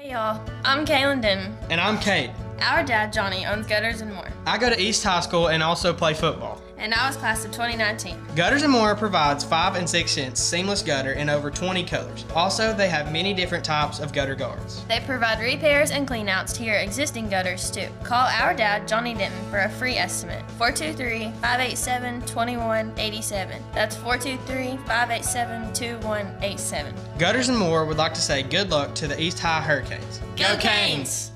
Hey y'all, I'm Kaylin Denton. And I'm Kate. Our dad, Johnny, owns Gutters and More. I go to East High School and also play football. And I was class of 2019. Gutters and More provides 5 and 6 inch seamless gutter in over 20 colors. Also, they have many different types of gutter guards. They provide repairs and cleanouts to your existing gutters too. Call our dad, Johnny Denton, for a free estimate. 423-587-2187. That's 423-587-2187. Gutters and More would like to say good luck to the East High Hurricanes. Go Canes!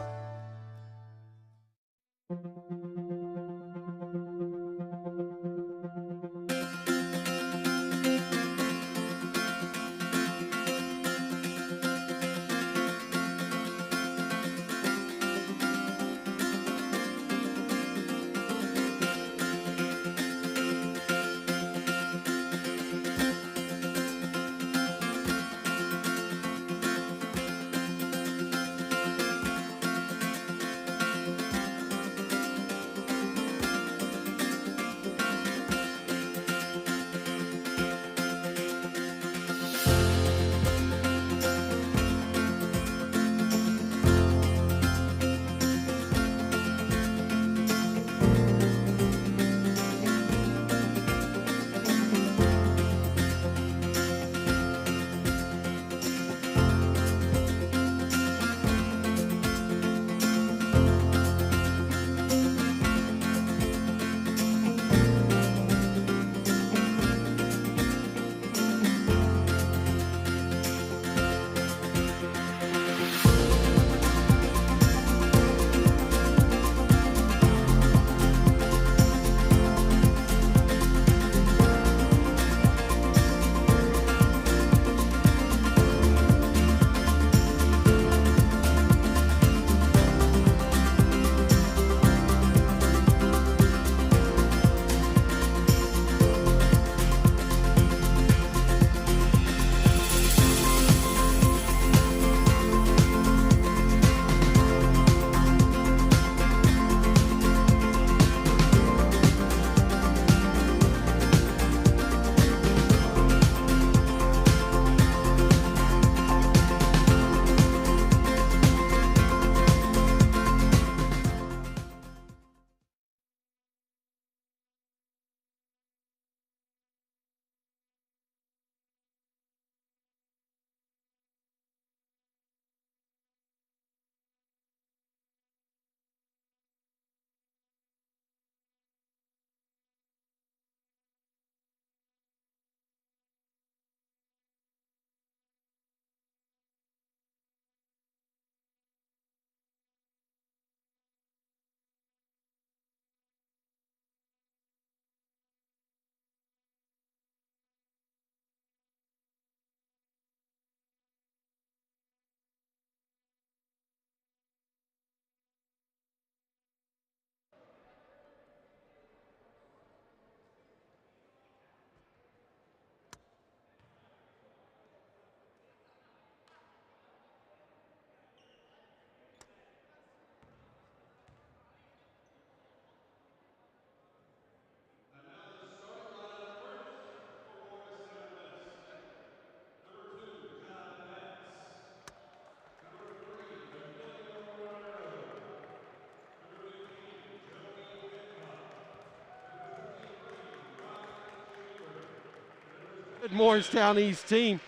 Morristown East team.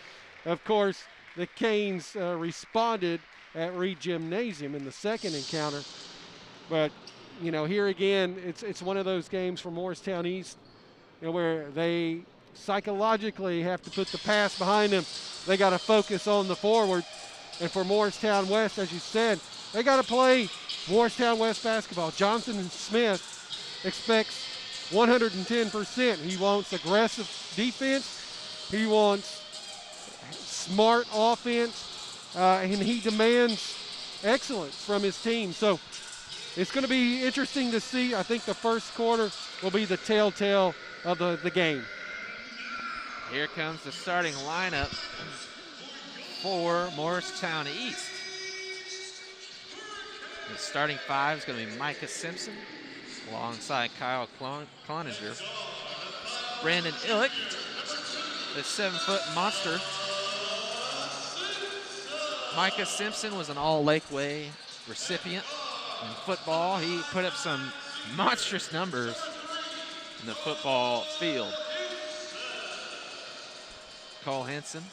Of course, the Canes responded at Reed Gymnasium in the second encounter. But, you know, here again, it's one of those games for Morristown East, you know, where they psychologically have to put the pass behind them. They got to focus on the forward. And for Morristown West, as you said, they got to play Morristown West basketball. Johnson and Smith expects 110%. He wants aggressive defense. He wants smart offense, and he demands excellence from his team. So it's going to be interesting to see. I think the first quarter will be the telltale of the game. Here comes the starting lineup for Morristown East. The starting five is going to be Micah Simpson alongside Kyle Cloninger. Brandon Illick, the 7-foot monster. Micah Simpson was an All-Lakeway recipient in football. He put up some monstrous numbers in the football field. Cole Henson.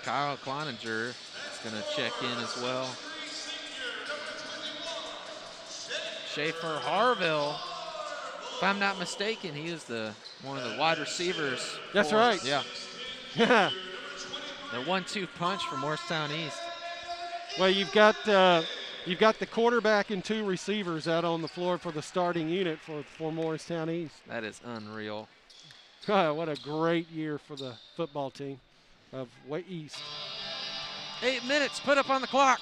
Kyle Cloninger is going to check in as well. Schaefer Harville, if I'm not mistaken, he is one of the wide receivers. That's right. Yeah. Yeah. The 1-2 punch for Morristown East. Well, you've got the quarterback and 2 receivers out on the floor for the starting unit for Morristown East. That is unreal. What a great year for the football team of Way East. 8 minutes put up on the clock.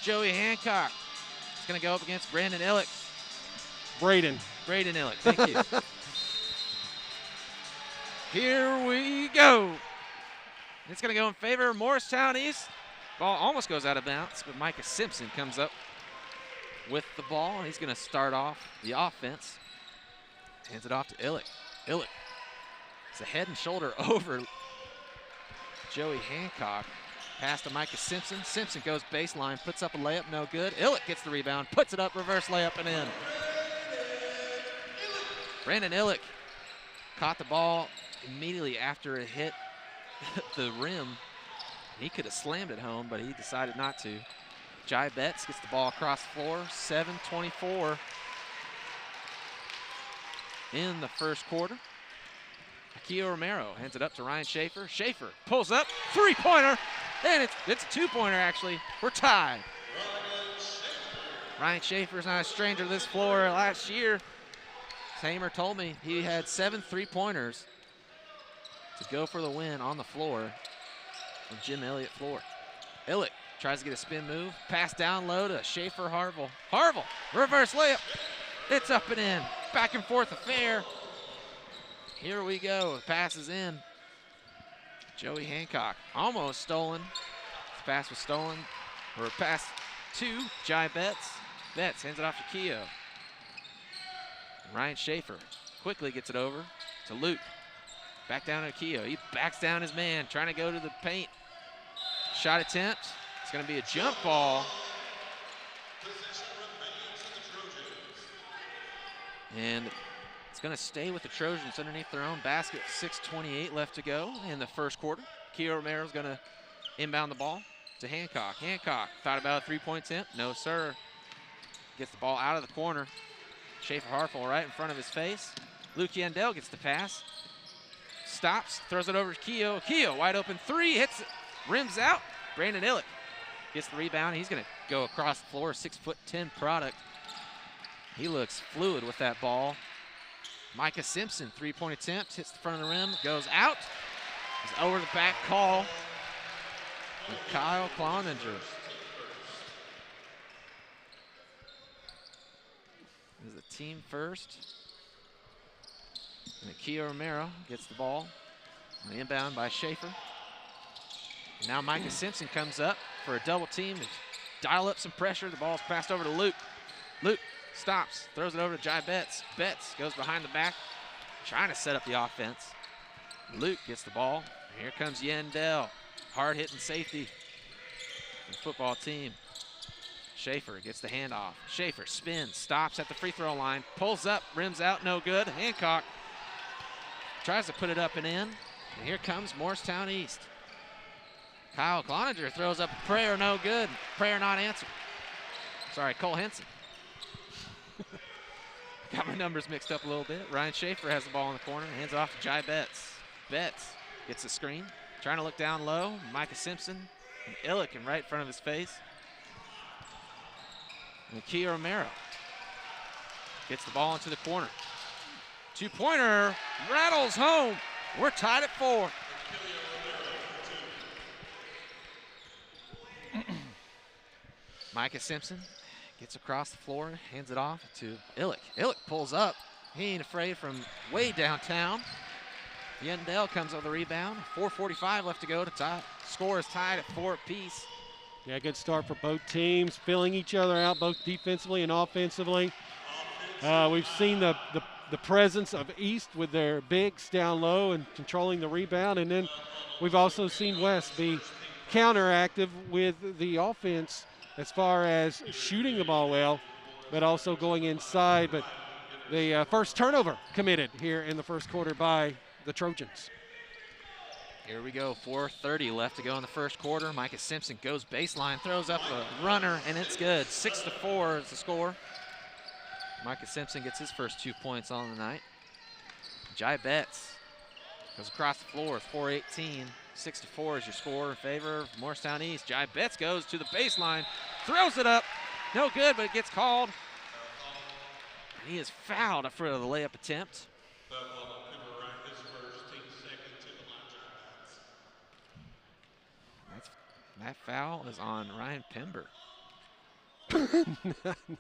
Joey Hancock is going to go up against Brandon Illick. Braden Illick, thank you. Here we go. It's going to go in favor of Morristown East. Ball almost goes out of bounds, but Micah Simpson comes up with the ball. He's going to start off the offense. Hands it off to Illick. Illick is a head and shoulder over Joey Hancock. Pass to Micah Simpson. Simpson goes baseline, puts up a layup, no good. Illick gets the rebound, puts it up, reverse layup, and in. Brandon Illick caught the ball immediately after it hit the rim. He could have slammed it home, but he decided not to. Jai Betts gets the ball across the floor. 7:24 in the first quarter. Akio Romero hands it up to Ryan Schaefer. Schaefer pulls up, 3-pointer, and it's a 2-pointer actually. We're tied. Ryan Schaefer's not a stranger to this floor. Last year, Hamer told me he had 7 3-pointers to go for the win on the floor from Jim Elliott floor. Illick tries to get a spin move, pass down low to Schaefer Harville. Harville, reverse layup. It's up and in. Back and forth affair. Here we go. Pass is in. Joey Hancock almost stolen. This pass was stolen. Or a pass to Jai Betts. Betts hands it off to Keogh. Ryan Schaefer quickly gets it over to Luke. Back down to Keogh. He backs down his man, trying to go to the paint. Shot attempt. It's going to be a jump ball. And it's going to stay with the Trojans underneath their own basket. 6:28 left to go in the first quarter. Keogh Romero's going to inbound the ball to Hancock. Hancock thought about a 3-point attempt. No, sir. Gets the ball out of the corner. Schaefer Harful right in front of his face. Luke Yandel gets the pass. Stops, throws it over to Keogh. Keogh, wide open 3, hits it, rims out. Brandon Illick gets the rebound. He's going to go across the floor, 6'10" product. He looks fluid with that ball. Micah Simpson, 3-point attempt, hits the front of the rim, goes out. It's over the back call. And Kyle Cloninger. Is the team first. And Keogh Romero gets the ball. And the inbound by Schaefer. Now Micah Simpson comes up for a double team to dial up some pressure. The ball's passed over to Luke. Luke stops, throws it over to Jai Betts. Betts goes behind the back, trying to set up the offense. Luke gets the ball. And here comes Yandel, hard-hitting safety for the football team. Schaefer gets the handoff. Schaefer spins, stops at the free throw line, pulls up, rims out, no good. Hancock tries to put it up and in. And here comes Morristown East. Kyle Cloninger throws up a prayer, no good. Prayer not answered. Sorry, Cole Henson. Got my numbers mixed up a little bit. Ryan Schaefer has the ball in the corner, hands it off to Jai Betts. Betts gets the screen, trying to look down low. Micah Simpson and Illick right in front of his face. And Keogh Romero gets the ball into the corner. 2-pointer, rattles home. We're tied at 4. Micah Simpson gets across the floor, hands it off to Illick. Illick pulls up. He ain't afraid from way downtown. Yandel comes with the rebound. 4:45 left to go to tie. Score is tied at 4 apiece. Yeah, good start for both teams, filling each other out both defensively and offensively. We've seen the presence of East with their bigs down low and controlling the rebound, and then we've also seen West be counteractive with the offense as far as shooting the ball well, but also going inside. But the first turnover committed here in the first quarter by the Trojans. Here we go, 4:30 left to go in the first quarter. Micah Simpson goes baseline, throws up a runner, and it's good. 6-4 is the score. Micah Simpson gets his first 2 points on the night. Jai Betts goes across the floor with 4:18. 6-4 is your score in favor of Morristown East. Jai Betts goes to the baseline, throws it up. No good, but it gets called. And he is fouled for the layup attempt. That foul is on Ryan Pember.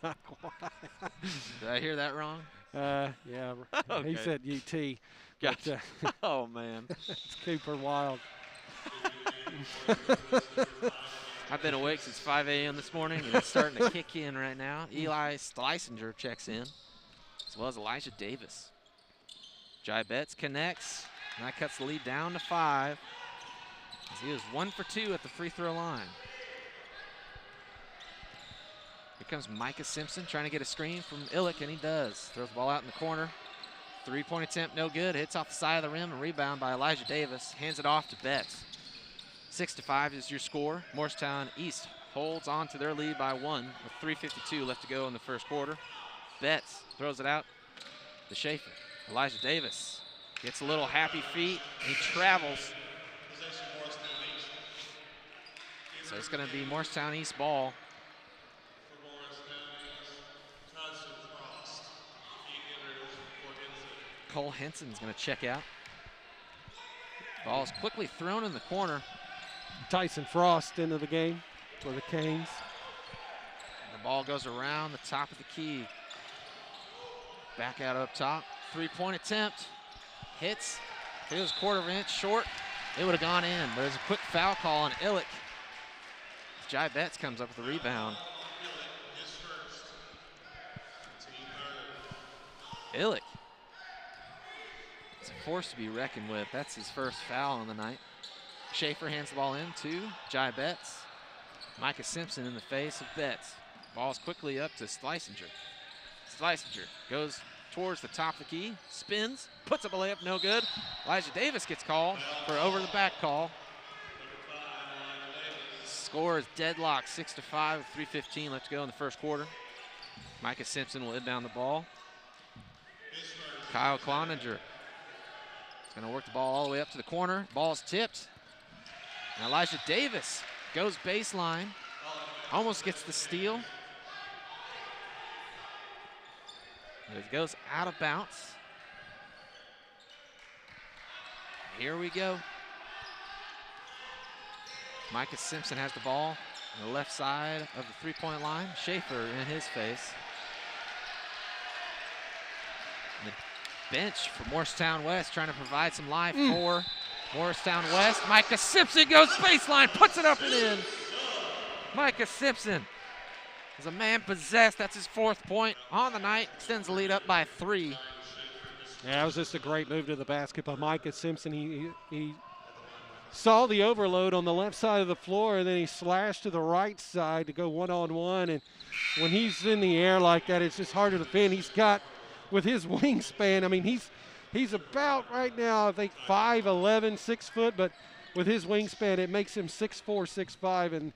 Not quite. Did I hear that wrong? Yeah, Okay. He said UT. Gotcha. Oh, man. It's Cooper Wild. I've been awake since 5 a.m. this morning, and it's starting to kick in right now. Eli Schleisinger checks in, as well as Elijah Davis. Jai Betts connects, and that cuts the lead down to 5. As he is 1 for 2 at the free throw line. Here comes Micah Simpson trying to get a screen from Illick, and he does. Throws the ball out in the corner. 3-point attempt, no good. Hits off the side of the rim, and rebound by Elijah Davis. Hands it off to Betts. 6-5 is your score. Morristown East holds on to their lead by 1 with 3:52 left to go in the first quarter. Betts throws it out to Schaefer. Elijah Davis gets a little happy feet, and he travels. So it's going to be Morristown East ball. Cole Henson's going to check out. Ball is quickly thrown in the corner. Tyson Frost into the game for the Canes. And the ball goes around the top of the key. Back out up top. 3-point attempt. Hits. If it was a quarter of an inch short, it would have gone in. But there's a quick foul call on Illick. Jai Betts comes up with the rebound. Illick is a force to be reckoned with. That's his first foul on the night. Schaefer hands the ball in to Jai Betts. Micah Simpson in the face of Betts. Ball's quickly up to Schleisinger. Schleisinger goes towards the top of the key, spins, puts up a layup, no good. Elijah Davis gets called for over the back call. Score is deadlocked, 6-5 with 3:15 left to go in the first quarter. Micah Simpson will inbound the ball. Kyle Cloninger is going to work the ball all the way up to the corner. Ball's tipped. And Elijah Davis goes baseline, almost gets the steal. It goes out of bounds. Here we go. Micah Simpson has the ball on the left side of the three-point line. Schaefer in his face. The bench for Morristown West trying to provide some life for Morristown West. Micah Simpson goes baseline, puts it up and in. Micah Simpson is a man possessed. That's his 4th point on the night. Extends the lead up by 3. Yeah, it was just a great move to the basket by Micah Simpson. He saw the overload on the left side of the floor, and then he slashed to the right side to go one-on-one. And when he's in the air like that, it's just hard to defend. He's got, with his wingspan, I mean, he's about right now, I think 5'11", 6 foot, but with his wingspan, it makes him 6'4", 6'5", and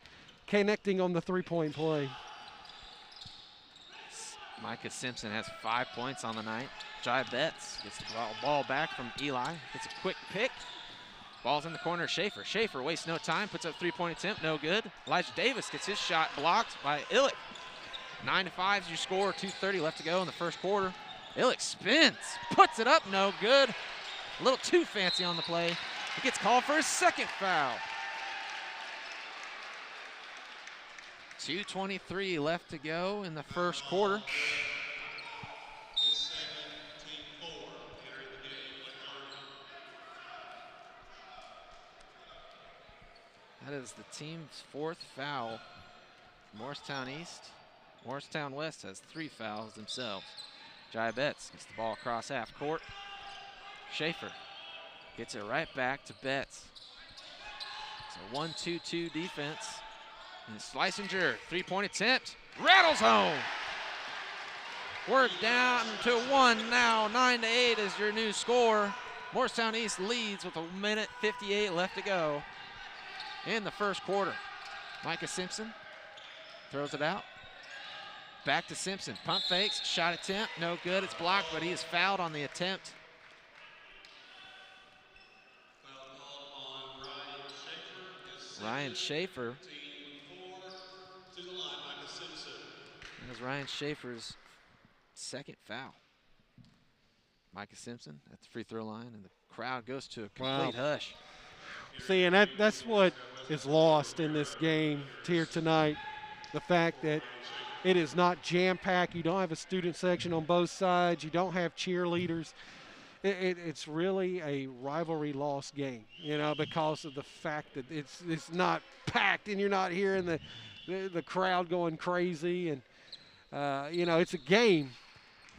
connecting on the three-point play. Micah Simpson has 5 points on the night. Jai Betts gets the ball back from Eli. Gets a quick pick. Ball's in the corner. Schaefer. Schaefer wastes no time. Puts up 3-point attempt. No good. Elijah Davis gets his shot blocked by Illick. 9-5 is your score. 2:30 left to go in the first quarter. Illick spins. Puts it up. No good. A little too fancy on the play. He gets called for his 2nd foul. 2:23 left to go in the first quarter. That is the team's 4th foul. Morristown East. Morristown West has 3 fouls themselves. Jai Betts gets the ball across half court. Schaefer gets it right back to Betts. It's a 1-2-2 defense. And Schlesinger, 3-point attempt, rattles home. We're down to 1 now, 9-8 is your new score. Morristown East leads with 1:58 left to go in the first quarter. Micah Simpson throws it out. Back to Simpson, pump fakes, shot attempt, no good, it's blocked, but he is fouled on the attempt. Ryan Schaefer. That was Ryan Schaefer's 2nd foul. Micah Simpson at the free throw line, and the crowd goes to a complete hush. See, and that's what is lost in this game here tonight. The fact that it is not jam-packed. You don't have a student section on both sides. You don't have cheerleaders. It's really a rivalry lost game, you know, because of the fact that it's not packed and you're not hearing the crowd going crazy. And, you know, it's a game,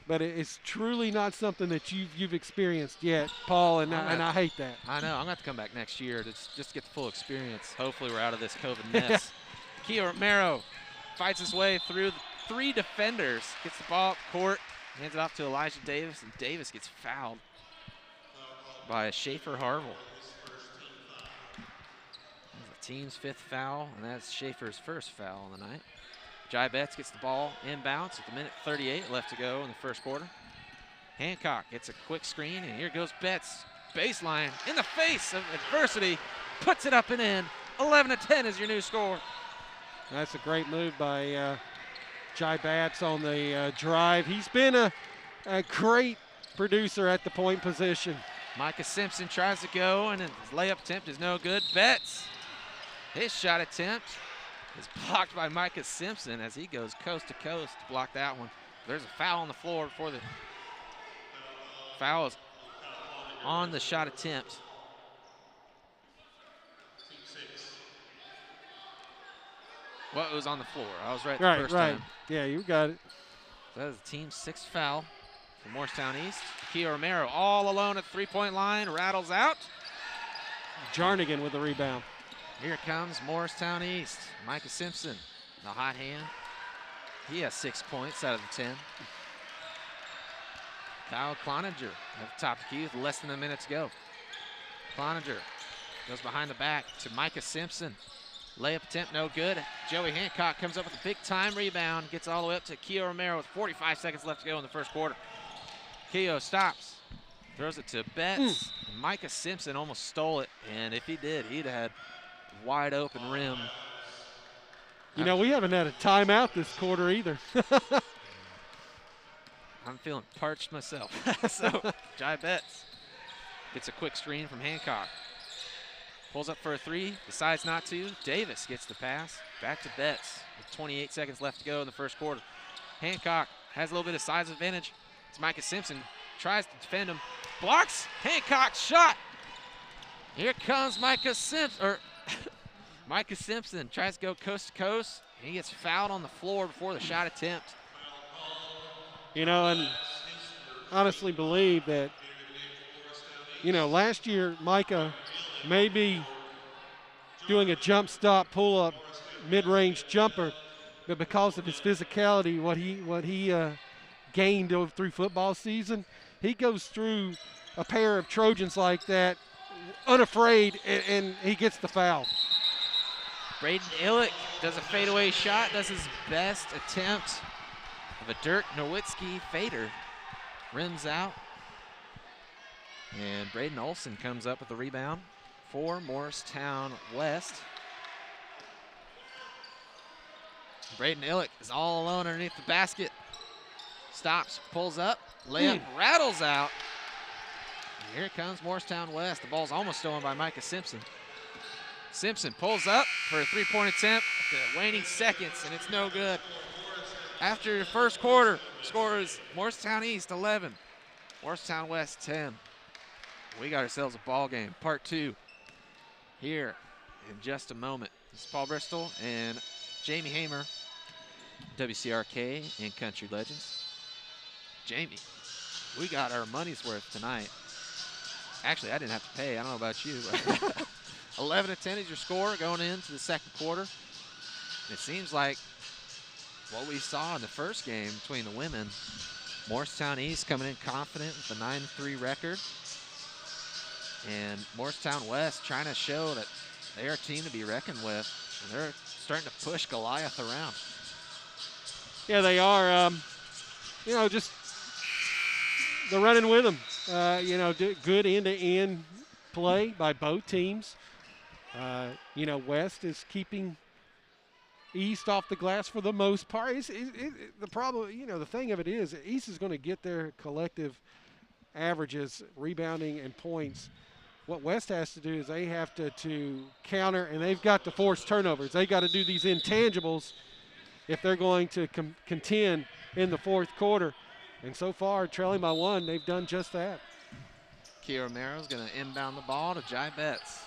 but it's truly not something that you've experienced yet, Paul, and I hate that. I know. I'm going to have to come back next year to just get the full experience. Hopefully we're out of this COVID mess. Kia Romero fights his way through the 3 defenders, gets the ball up court, hands it off to Elijah Davis, and Davis gets fouled by Schaefer Harville. That's the team's 5th foul, and that's Schaefer's 1st foul on the night. Jai Betts gets the ball inbounds with 1:38 left to go in the first quarter. Hancock gets a quick screen, and here goes Betts. Baseline in the face of adversity, puts it up and in. 11-10 is your new score. That's a great move by Jai Betts on the drive. He's been a great producer at the point position. Micah Simpson tries to go, and his layup attempt is no good. Betts, his shot attempt is blocked by Micah Simpson as he goes coast to coast to block that one. There's a foul on the floor before the foul is on the shot attempt. Well, it was on the floor. I was right the first time. Yeah, you got it. That is the team's 6th foul for Morristown East. Kia Romero all alone at the 3-point line, rattles out. Jarnigan with the rebound. Here comes Morristown East. Micah Simpson, the hot hand. He has 6 points out of the 10. Kyle Cloninger at the top of the key with less than a minute to go. Cloninger goes behind the back to Micah Simpson. Layup attempt, no good. Joey Hancock comes up with a big-time rebound, gets all the way up to Kia Romero with 45 seconds left to go in the first quarter. Kia stops, throws it to Betts. Micah Simpson almost stole it, and if he did, he'd have had wide open rim. You know, we haven't had a timeout this quarter either. I'm feeling parched myself. So, Jai Betts gets a quick screen from Hancock. Pulls up for a 3, decides not to. Davis gets the pass. Back to Betts with 28 seconds left to go in the first quarter. Hancock has a little bit of size advantage. It's Micah Simpson. Tries to defend him. Blocks Hancock's shot. Here comes Micah Simpson. Micah Simpson tries to go coast to coast. And he gets fouled on the floor before the shot attempt. You know, and honestly believe that, you know, last year Micah may be doing a jump stop, pull up, mid-range jumper, but because of his physicality, what he gained through football season, he goes through a pair of Trojans like that, unafraid, and he gets the foul. Braden Illick does a fadeaway shot, does his best attempt of a Dirk Nowitzki fader, rims out, and Braden Olson comes up with the rebound for Morristown West. Braden Illick is all alone underneath the basket. Stops, pulls up, layup rattles out. And here comes Morristown West. The ball's almost stolen by Micah Simpson. Simpson pulls up for a 3-point attempt at the waning seconds, and it's no good. After the first quarter, score is Morristown East 11, Morristown West 10. We got ourselves a ball game, part 2. Here in just a moment. This is Paul Bristol and Jamie Hamer, WCRK and Country Legends. Jamie, we got our money's worth tonight. Actually, I didn't have to pay. I don't know about you. But 11-10 is your score going into the second quarter. It seems like what we saw in the first game between the women, Morristown East coming in confident with a 9-3 record. And Morristown West trying to show that they're a team to be reckoned with. And they're starting to push Goliath around. Yeah, they are. You know, just they're running with them. You know, good end-to-end play by both teams. You know, West is keeping East off the glass for the most part. The problem, you know, the thing of it is East is going to get their collective averages, rebounding and points. What West has to do is they have to counter, and they've got to force turnovers. They got to do these intangibles if they're going to contend in the fourth quarter. And so far, trailing by 1, they've done just that. Kia Romero's going to inbound the ball to Jai Betts.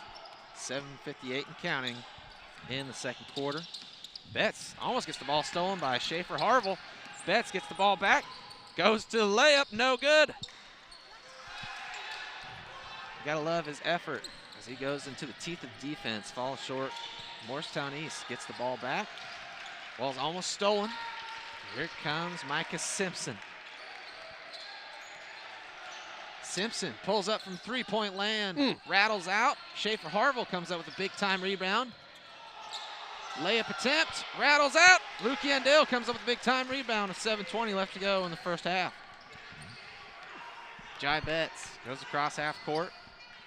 7:58 and counting in the second quarter. Betts almost gets the ball stolen by Schaefer Harville. Betts gets the ball back, goes to the layup, no good. You gotta love his effort as he goes into the teeth of defense, falls short. Morristown East gets the ball back. Ball's almost stolen. Here comes Micah Simpson. Simpson pulls up from three-point land, rattles out. Schaefer Harville comes up with a big-time rebound. Layup attempt, rattles out. Luke Yandale comes up with a big-time rebound with 7:20 left to go in the first half. Jai Betts goes across half court.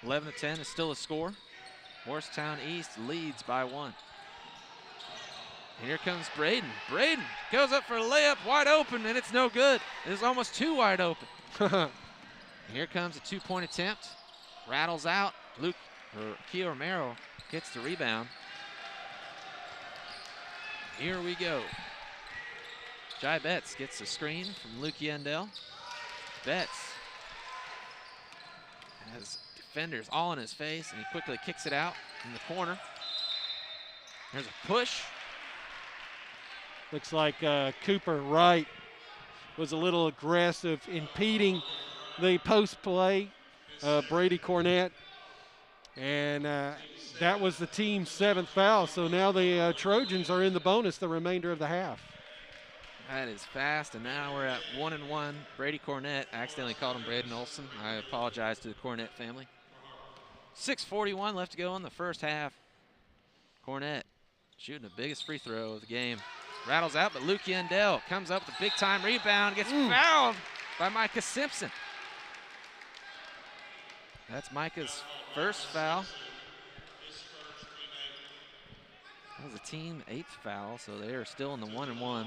11-10 is still a score. Morristown East leads by 1. And here comes Braden. Braden goes up for a layup, wide open, and it's no good. It is almost too wide open. And here comes a 2-point attempt. Rattles out. Kia Romero gets the rebound. Here we go. Jai Betts gets the screen from Luke Yandel. Betts has defenders all in his face, and he quickly kicks it out in the corner. There's a push. Looks like Cooper Wright was a little aggressive, impeding the post play, Brady Cornett. And that was the team's 7th foul. So now the Trojans are in the bonus the remainder of the half. That is fast, and now we're at 1-1. Brady Cornett, I accidentally called him Braden Olson. I apologize to the Cornett family. 6:41 left to go in the first half. Cornett shooting the biggest free throw of the game. Rattles out, but Luke Yandel comes up with a big-time rebound, gets fouled by Micah Simpson. That's Micah's first foul. That was a team 8th foul, so they are still in the 1-1.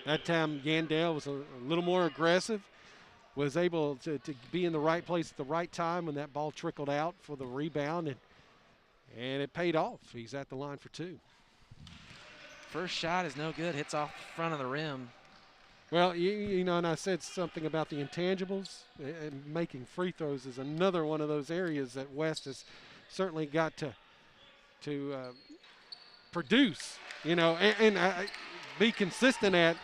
That time Yandel was a little more aggressive, was able to be in the right place at the right time when that ball trickled out for the rebound, and it paid off. He's at the line for 2. First shot is no good, hits off the front of the rim. Well, you know, and I said something about the intangibles, and making free throws is another one of those areas that West has certainly got to produce, you know, and be consistent at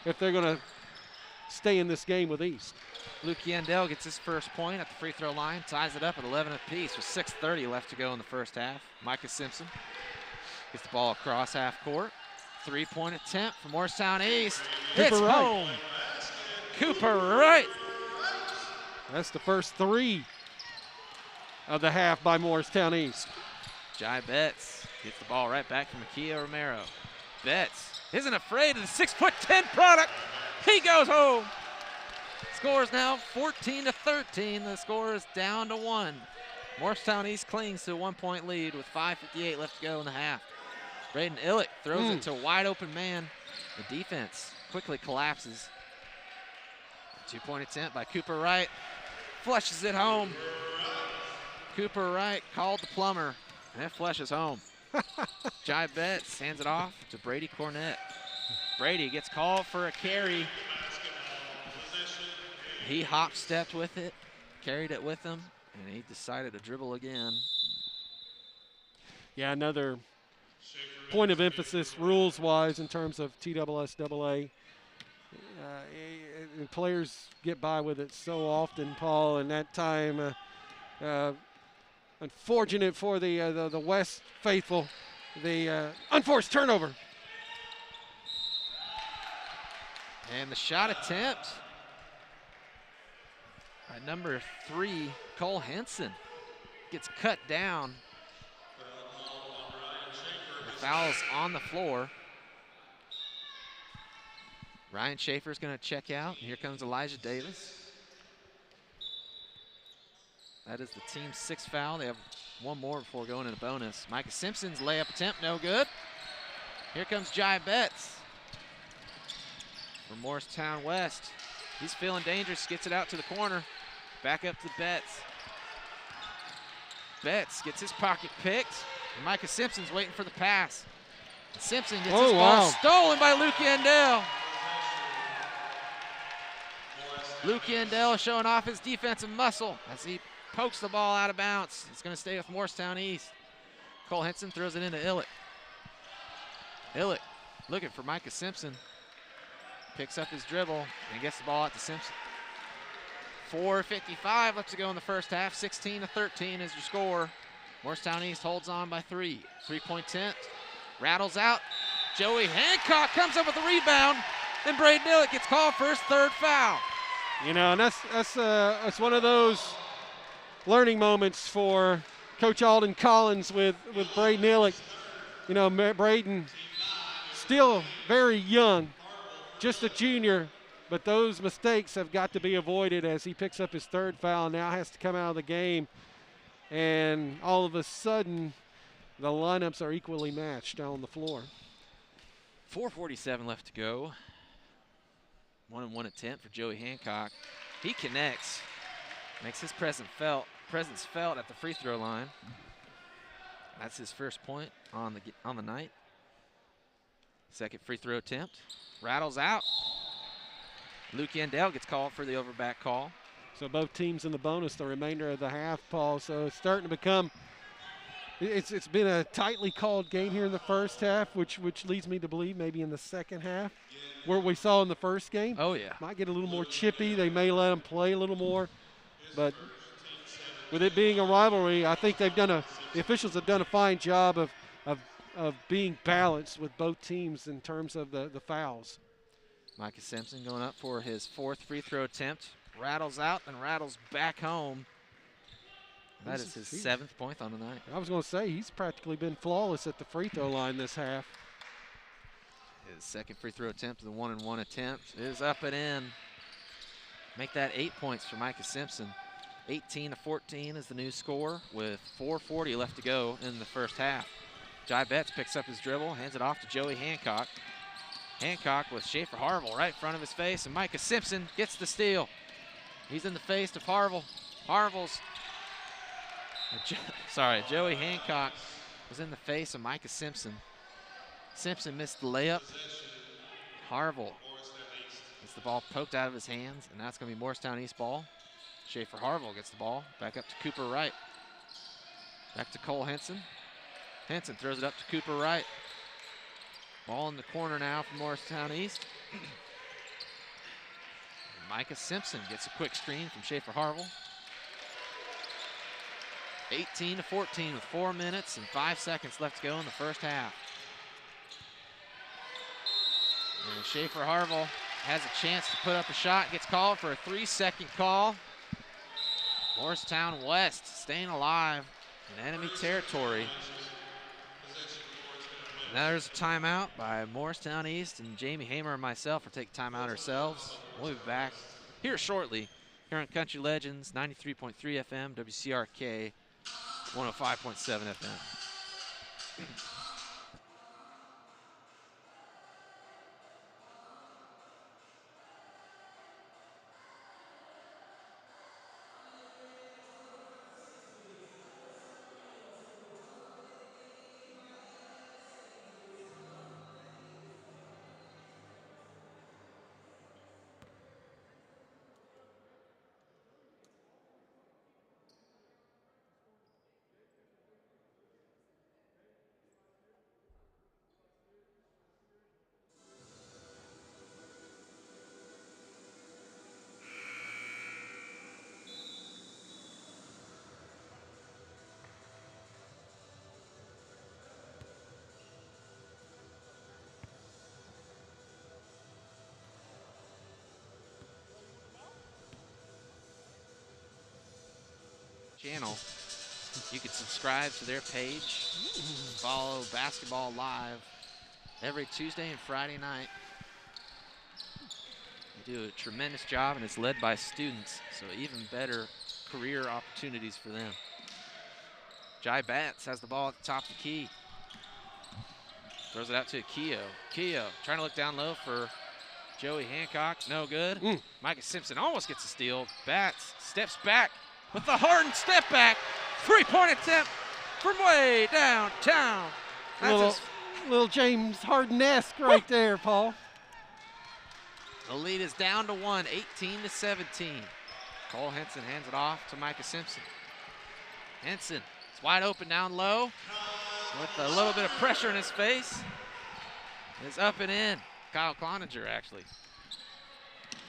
if they're going to stay in this game with East. Luke Yandel gets his first point at the free throw line, ties it up at 11 apiece with 6:30 left to go in the first half. Micah Simpson gets the ball across half court. 3-point attempt from Morristown East. Hits home. Cooper Wright. That's the first 3 of the half by Morristown East. Jai Betts gets the ball right back from Kia Romero. Betts isn't afraid of the 6'10" product. He goes home. Score is now 14-13. The score is down to 1. Morristown East clings to a 1-point lead with 5:58 left to go in the half. Braden Illick throws it to a wide open man. The defense quickly collapses. 2-point attempt by Cooper Wright. Flushes it home. Cooper Wright called the plumber, and it flushes home. Jai Betts hands it off to Brady Cornett. Brady gets called for a carry. He hop-stepped with it, carried it with him, and he decided to dribble again. Yeah, another point of emphasis rules-wise in terms of TSSAA. And players get by with it so often, Paul, and that time, unfortunate for the West faithful, the unforced turnover. And the shot attempt by number 3, Cole Henson, gets cut down. The foul's on the floor. Ryan Schaefer's going to check out. Here comes Elijah Davis. That is the team's 6th foul. They have one more before going into bonus. Micah Simpson's layup attempt, no good. Here comes Jai Betts from Morristown West. He's feeling dangerous, gets it out to the corner. Back up to Betts. Betts gets his pocket picked. And Micah Simpson's waiting for the pass. Simpson gets his ball stolen by Luke Yandell. Luke Yandell showing off his defensive muscle as he pokes the ball out of bounds. It's going to stay with Morristown East. Cole Henson throws it into Illick. Illick looking for Micah Simpson. Picks up his dribble and gets the ball out to Simpson. 4:55 left to go in the first half. 16-13 is your score. Morristown East holds on by 3. 3-point attempt. Rattles out. Joey Hancock comes up with a rebound. Then Braden Illick gets called for his 3rd foul. You know, and that's one of those learning moments for Coach Alden Collins with Braden Illick. You know, Braden still very young, just a junior, but those mistakes have got to be avoided as he picks up his 3rd foul. Now has to come out of the game, and all of a sudden the lineups are equally matched down on the floor. 4:47 left to go. 1-and-1 attempt for Joey Hancock. He connects, makes his presence felt at the free throw line. That's his first point on the night. 2nd free throw attempt. Rattles out. Luke Yandell gets called for the overback call. So both teams in the bonus the remainder of the half, Paul. So it's starting to become, it's been a tightly called game here in the first half, which leads me to believe maybe in the second half, where we saw in the first game. Oh, yeah. Might get a little more chippy. They may let them play a little more. But with it being a rivalry, I think the officials have done a fine job of being balanced with both teams in terms of the fouls. Micah Simpson going up for his 4th free throw attempt. Rattles out and rattles back home. That is his 7th point on the night. I was going to say, he's practically been flawless at the free throw line this half. His 2nd free throw attempt, the 1-and-1 attempt, is up and in. Make that 8 points for Micah Simpson. 18-14 is the new score with 4:40 left to go in the first half. Jai Betts picks up his dribble, hands it off to Joey Hancock. Hancock with Schaefer Harville right in front of his face, and Micah Simpson gets the steal. He's in the face of Harville. Joey Hancock was in the face of Micah Simpson. Simpson missed the layup. Harville gets the ball poked out of his hands, and now it's going to be Morristown East ball. Schaefer Harville gets the ball back up to Cooper Wright. Back to Cole Henson. Henson throws it up to Cooper Wright. Ball in the corner now from Morristown East. Micah Simpson gets a quick screen from Schaefer Harville. 18-14 with 4 minutes and 5 seconds left to go in the first half. And Schaefer Harville has a chance to put up a shot, gets called for a 3-second call. Morristown West staying alive in enemy territory. Now there's a timeout by Morristown East, and Jamie Hamer and myself are taking timeout ourselves. We'll be back here shortly here on Country Legends 93.3 FM, WCRK 105.7 FM. channel. You can subscribe to their page, follow Basketball Live every Tuesday and Friday night. They do a tremendous job, and it's led by students, so even better career opportunities for them. Jai Batts has the ball at the top of the key. Throws it out to Keogh. Keogh trying to look down low for Joey Hancock. No good. Micah Simpson almost gets a steal. Batts steps back with the hardened step back. 3-point attempt from way downtown. Little James Harden-esque right there, Paul. The lead is down to 1, 18-17. Cole Henson hands it off to Micah Simpson. Henson is wide open down low with a little bit of pressure in his face. It's up and in. Kyle Cloninger, actually.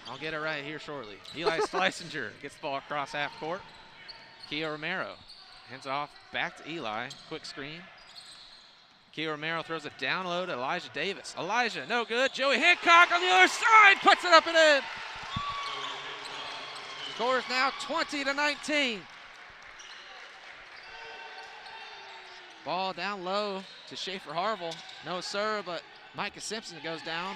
I'll get it right here shortly. Eli Schleisinger gets the ball across half court. Keogh Romero hands off back to Eli. Quick screen. Keogh Romero throws it down low to Elijah Davis. Elijah, no good. Joey Hancock on the other side puts it up and in. Score is now 20-19. Ball down low to Schaefer Harville. No, sir, but Micah Simpson goes down.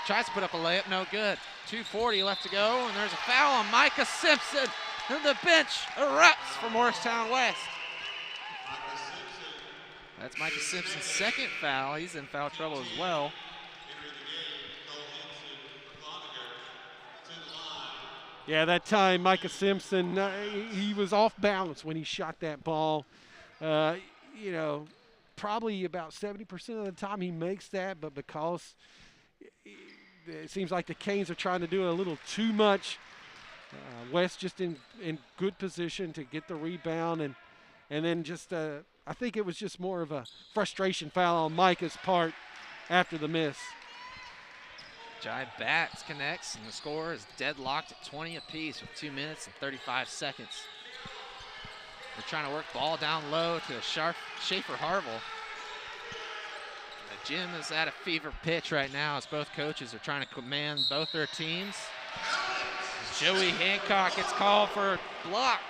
Tries to put up a layup, no good. 2:40 left to go, and there's a foul on Micah Simpson. And the bench erupts for Morristown West. That's Micah Simpson's second foul. He's in foul trouble as well. Yeah, that time Micah Simpson, he was off balance when he shot that ball. You know, probably about 70% of the time he makes that, but because it seems like the Canes are trying to do a little too much, West just in good position to get the rebound, and then just I think it was just more of a frustration foul on Micah's part after the miss. Jai Batts connects, and the score is deadlocked at 20 apiece with 2 minutes and 35 seconds. They're trying to work ball down low to Schaefer Harville. The gym is at a fever pitch right now as both coaches are trying to command both their teams. Joey Hancock gets called for a block.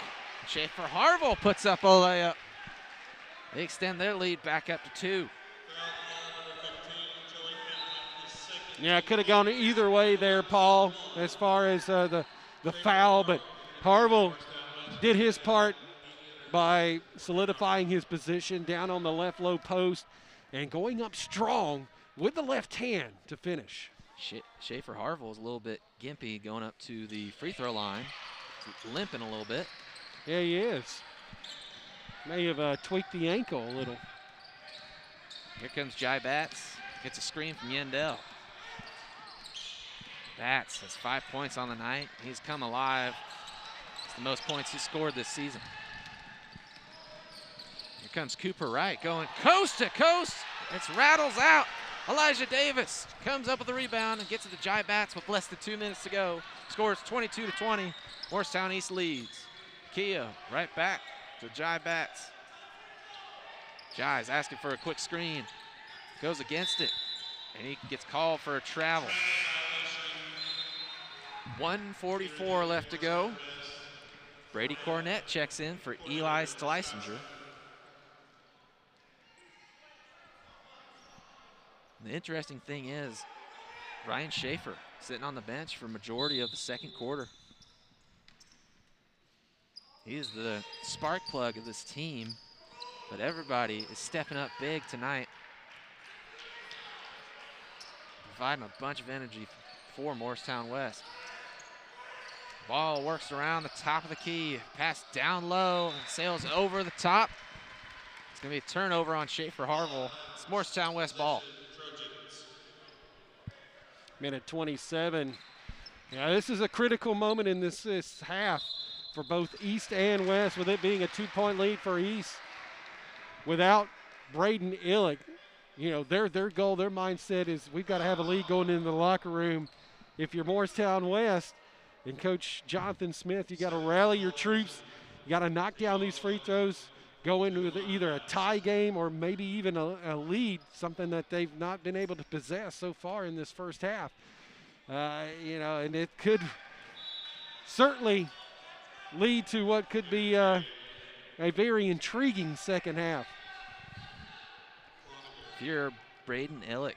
Schaefer Harville puts up a layup. They extend their lead back up to 2. Yeah, it could have gone either way there, Paul, as far as the foul, but Harville did his part by solidifying his position down on the left low post and going up strong with the left hand to finish. Schaefer Harville is a little bit gimpy going up to the free throw line, limping a little bit. Yeah, he is. May have tweaked the ankle a little. Here comes Jai Batts. Gets a screen from Yandel. Batts has 5 points on the night. He's come alive. It's the most points he's scored this season. Here comes Cooper Wright going coast to coast. It rattles out. Elijah Davis comes up with the rebound and gets it to Jai Batts with less than 2 minutes to go. Scores 22-20. Morristown East leads. Keogh right back to Jai Batts. Jai's asking for a quick screen. Goes against it, and he gets called for a travel. 1:44 left to go. Brady Cornett checks in for Eli Schleisinger. The interesting thing is Ryan Schaefer sitting on the bench for majority of the second quarter. He is the spark plug of this team, but everybody is stepping up big tonight, providing a bunch of energy for Morristown West. Ball works around the top of the key, pass down low, and sails over the top. It's going to be a turnover on Schaefer Harville. It's Morristown West ball. Minute 27. Yeah, this is a critical moment in this half for both East and West, with it being a 2-point lead for East. Without Braden Illick, you know, their goal, their mindset is we've got to have a lead going into the locker room. If you're Morristown West and Coach Jonathan Smith, you got to rally your troops. You got to knock down these free throws, go into either a tie game or maybe even a lead, something that they've not been able to possess so far in this first half. You know, and it could certainly lead to what could be a very intriguing second half. If you're Braden Illick,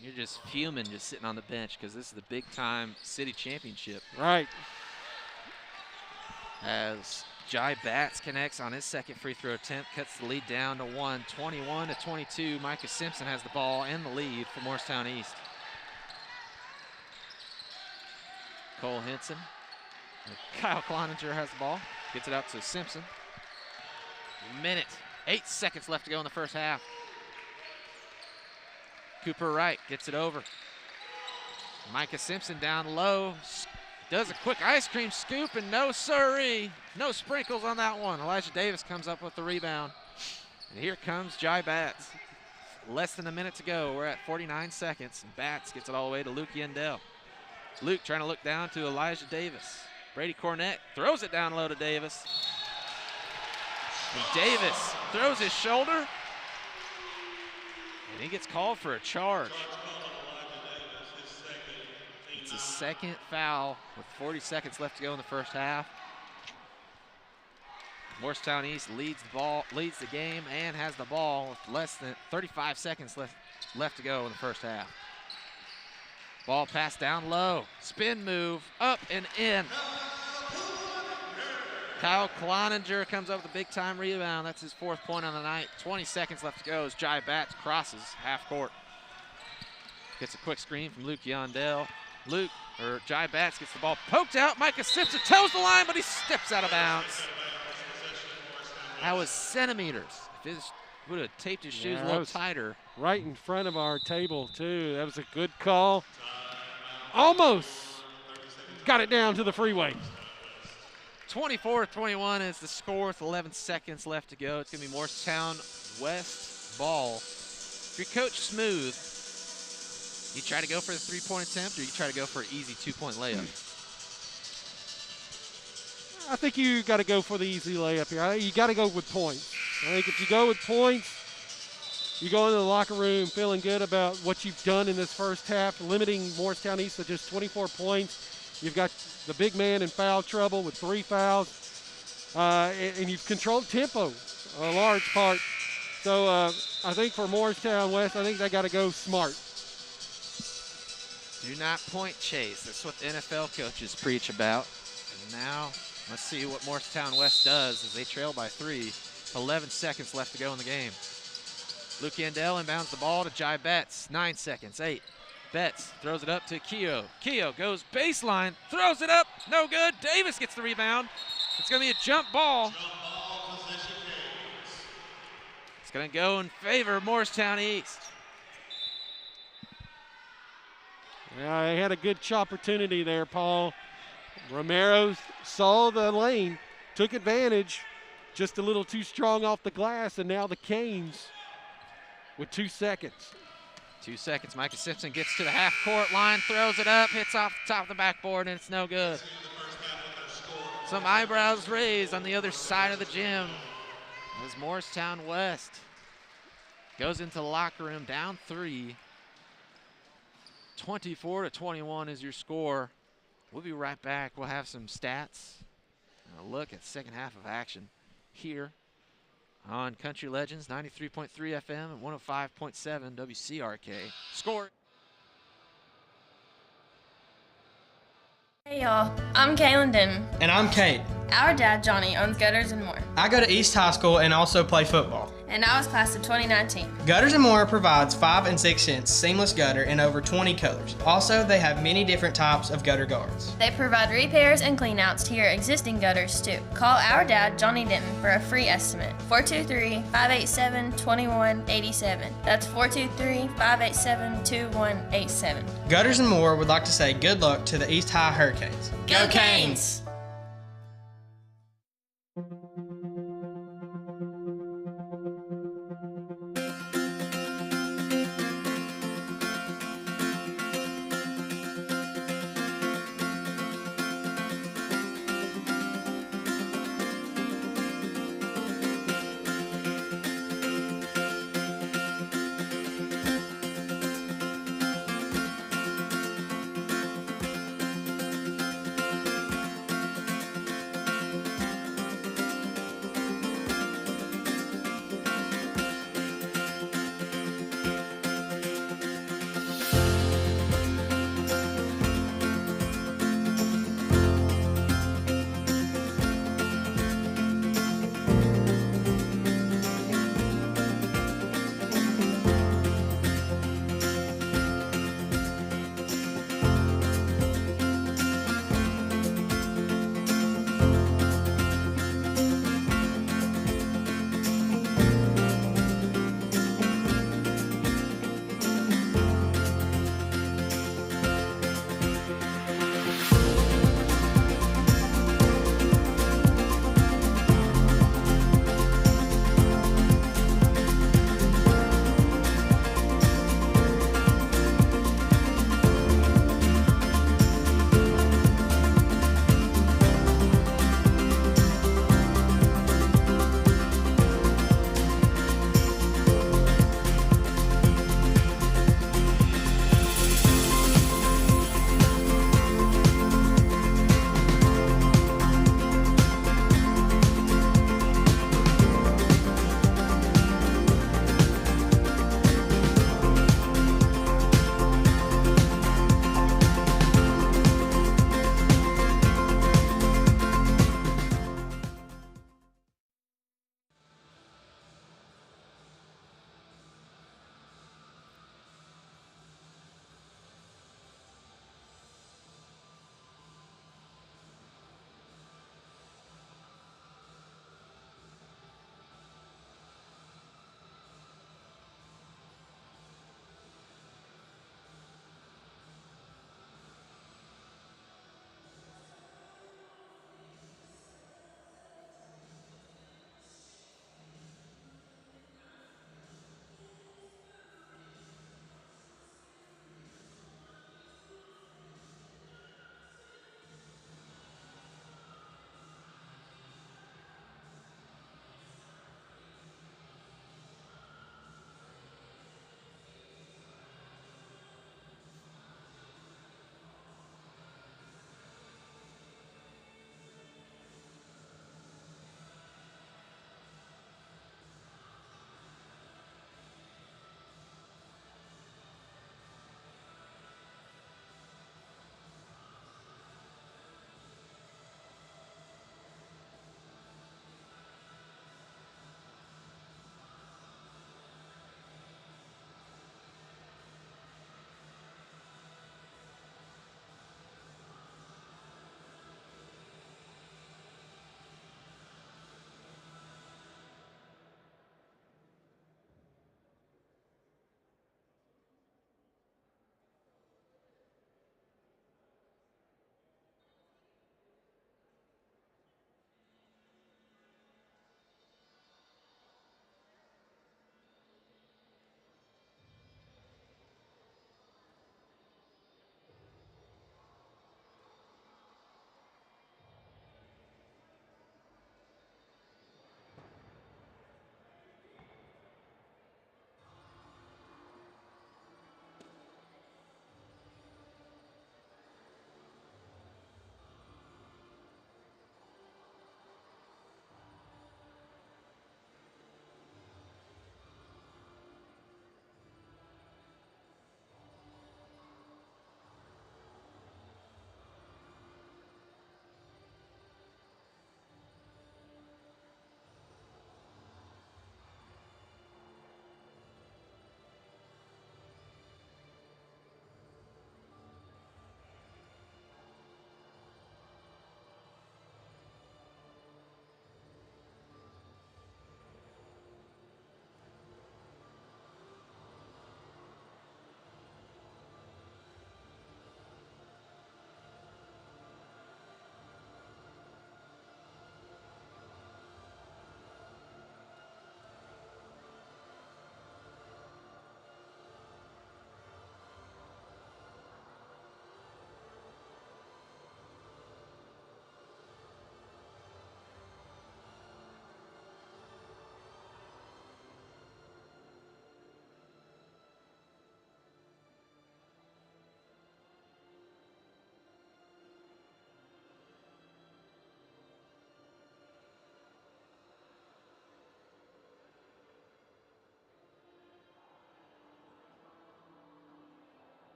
you're just fuming just sitting on the bench because this is the big-time city championship. Right. As Jai Batts connects on his second free throw attempt, cuts the lead down to 1, 21-22. Micah Simpson has the ball and the lead for Morristown East. Cole Henson. Kyle Cloninger has the ball, gets it out to Simpson. 8 seconds left to go in the first half. Cooper Wright gets it over. Micah Simpson down low, does a quick ice cream scoop, and no siree, no sprinkles on that one. Elijah Davis comes up with the rebound. And here comes Jai Batts. Less than a minute to go. We're at 49 seconds, and Batts gets it all the way to Luke Yandell. Luke trying to look down to Elijah Davis. Brady Cornett throws it down low to Davis. And Davis throws his shoulder, and he gets called for a charge. It's his second foul with 40 seconds left to go in the first half. Morristown East leads the game and has the ball with less than 35 seconds left to go in the first half. Ball passed down low, spin move, up and in. Kyle Cloninger comes up with a big-time rebound. That's his 4th point on the night. 20 seconds left to go as Jai Batts crosses half court. Gets a quick screen from Luke Yandell. Jai Batts gets the ball poked out. Micah Simpson toes the line, but he steps out of bounds. That was centimeters. If he would have taped his shoes a little tighter. Right in front of our table, too. That was a good call. Almost got it down to the freeway. 24-21 is the score with 11 seconds left to go. It's going to be Morristown West ball. If you're Coach Smooth, you try to go for the 3-point attempt, or you try to go for an easy 2-point layup? I think you got to go for the easy layup here. You got to go with points. I think if you go with points, you go into the locker room feeling good about what you've done in this first half, limiting Morristown East to just 24 points. You've got the big man in foul trouble with 3 fouls, and you've controlled tempo a large part. So I think for Morristown West, I think they got to go smart. Do not point chase. That's what the NFL coaches preach about. And now let's see what Morristown West does as they trail by 3. 11 seconds left to go in the game. Luke Yandell inbounds the ball to Jai Batts. 9 seconds, 8. Betts throws it up to Keogh. Keogh goes baseline, throws it up, no good. Davis gets the rebound. It's going to be a jump ball. It's going to go in favor of Morristown East. Yeah, they had a good opportunity there, Paul. Romero saw the lane, took advantage, just a little too strong off the glass, and now the Canes with 2 seconds. 2 seconds. Micah Simpson gets to the half-court line, throws it up, hits off the top of the backboard, and it's no good. Some eyebrows raised on the other side of the gym as Morristown West goes into the locker room down 3. 24-21 is your score. We'll be right back. We'll have some stats and a look at second half of action here on Country Legends 93.3 FM and 105.7 WCRK. Score. Hey y'all, I'm Kaylin Denton. And I'm Kate. Our dad, Johnny, owns Gutters and More. I go to East High School and also play football. And I was class of 2019. Gutters and More provides 5 and 6 inch seamless gutter in over 20 colors. Also, they have many different types of gutter guards. They provide repairs and cleanouts to your existing gutters too. Call our dad, Johnny Denton, for a free estimate. 423-587-2187. That's 423-587-2187. Gutters and More would like to say good luck to the East High Hurricanes. Go Canes!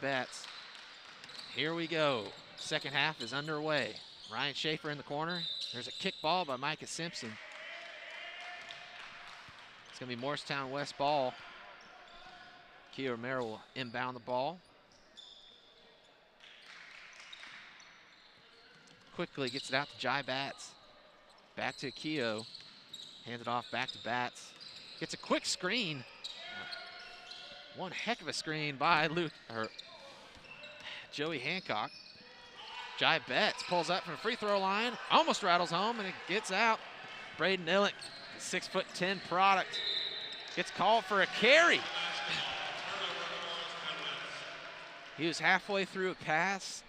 Betts. Here we go. Second half is underway. Ryan Schaefer in the corner. There's a kick ball by Micah Simpson. It's going to be Morristown West ball. Kia Romero will inbound the ball. Quickly gets it out to Jai Batts. Back to Akio. Hands it off back to Batts. Gets a quick screen. One heck of a screen by Joey Hancock. Jai Betts pulls up from the free throw line. Almost rattles home and it gets out. Braden Illick, 6'10" product, gets called for a carry. He was halfway through a pass.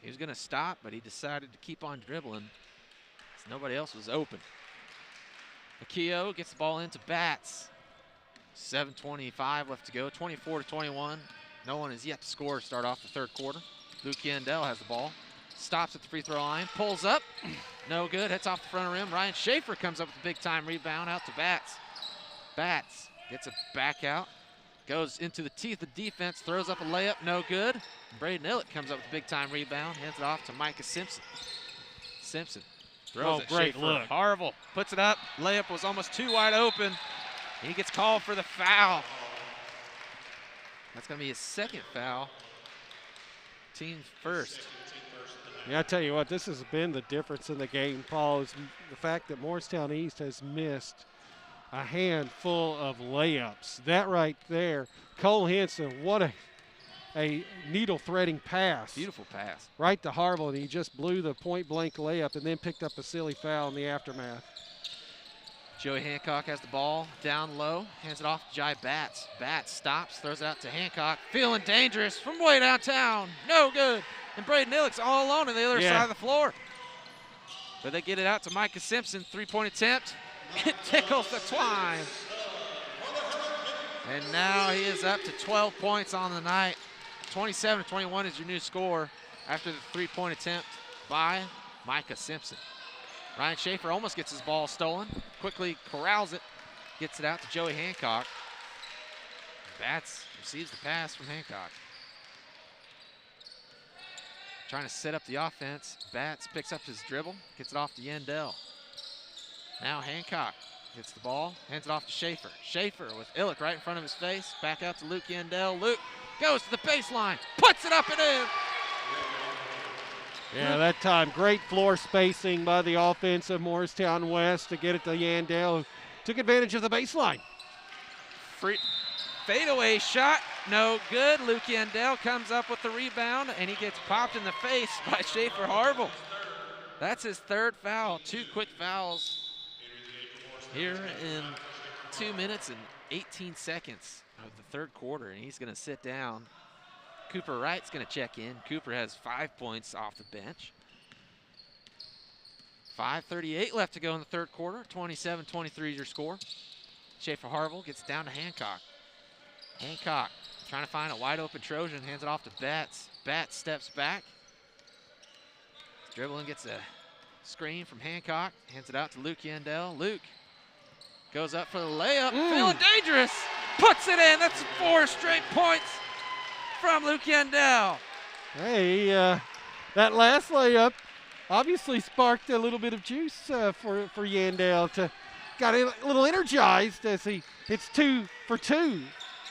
He was going to stop, but he decided to keep on dribbling because nobody else was open. Akio gets the ball into Batts. 7:25 left to go, 24-21. No one has yet to score to start off the third quarter. Luke Yandel has the ball. Stops at the free throw line, pulls up. No good, hits off the front of the rim. Ryan Schaefer comes up with a big time rebound out to Batts. Batts gets a back out. Goes into the teeth of defense, throws up a layup, no good. Braden Illick comes up with a big time rebound, hands it off to Micah Simpson. Simpson throws it. Great Schaefer. look. Harville puts it up. Layup was almost too wide open. He gets called for the foul. That's going to be his second foul. Team first. Yeah, I tell you what, this has been the difference in the game, Paul, is the fact that Morristown East has missed a handful of layups. That right there, Cole Henson, what a needle-threading pass. Beautiful pass. Right to Harville, and he just blew the point-blank layup and then picked up a silly foul in the aftermath. Joey Hancock has the ball down low, hands it off to Jai Batts. Batts stops, throws it out to Hancock. Feeling dangerous from way downtown. No good. And Braden Illick's all alone on the other side of the floor. But they get it out to Micah Simpson. Three-point attempt. It tickles the twine. And now he is up to 12 points on the night. 27-21 is your new score after the three-point attempt by Micah Simpson. Ryan Schaefer almost gets his ball stolen. Quickly corrals it. Gets it out to Joey Hancock. Batts receives the pass from Hancock. Trying to set up the offense. Batts picks up his dribble. Gets it off to Yandel. Now Hancock gets the ball. Hands it off to Schaefer. Schaefer with Illick right in front of his face. Back out to Luke Yandel. Luke goes to the baseline. Puts it up and in. Yeah, that time, great floor spacing by the offense of Morristown West to get it to Yandel, who took advantage of the baseline. Free fadeaway shot, no good. Luke Yandel comes up with the rebound, and he gets popped in the face by Schaefer Harville. That's his third foul. 2 quick fouls here in 2 minutes and 18 seconds of the third quarter, and he's going to sit down. Cooper Wright's going to check in. Cooper has 5 points off the bench. 5:38 left to go in the third quarter. 27-23 is your score. Schaefer Harville gets down to Hancock. Hancock trying to find a wide open Trojan, hands it off to Batts. Batts steps back. Dribbling, gets a screen from Hancock, hands it out to Luke Yandel. Luke goes up for the layup, feeling dangerous, puts it in. That's 4 straight points from Luke Yandel. Hey, that last layup obviously sparked a little bit of juice for Yandel. Got a little energized as he hits 2 for 2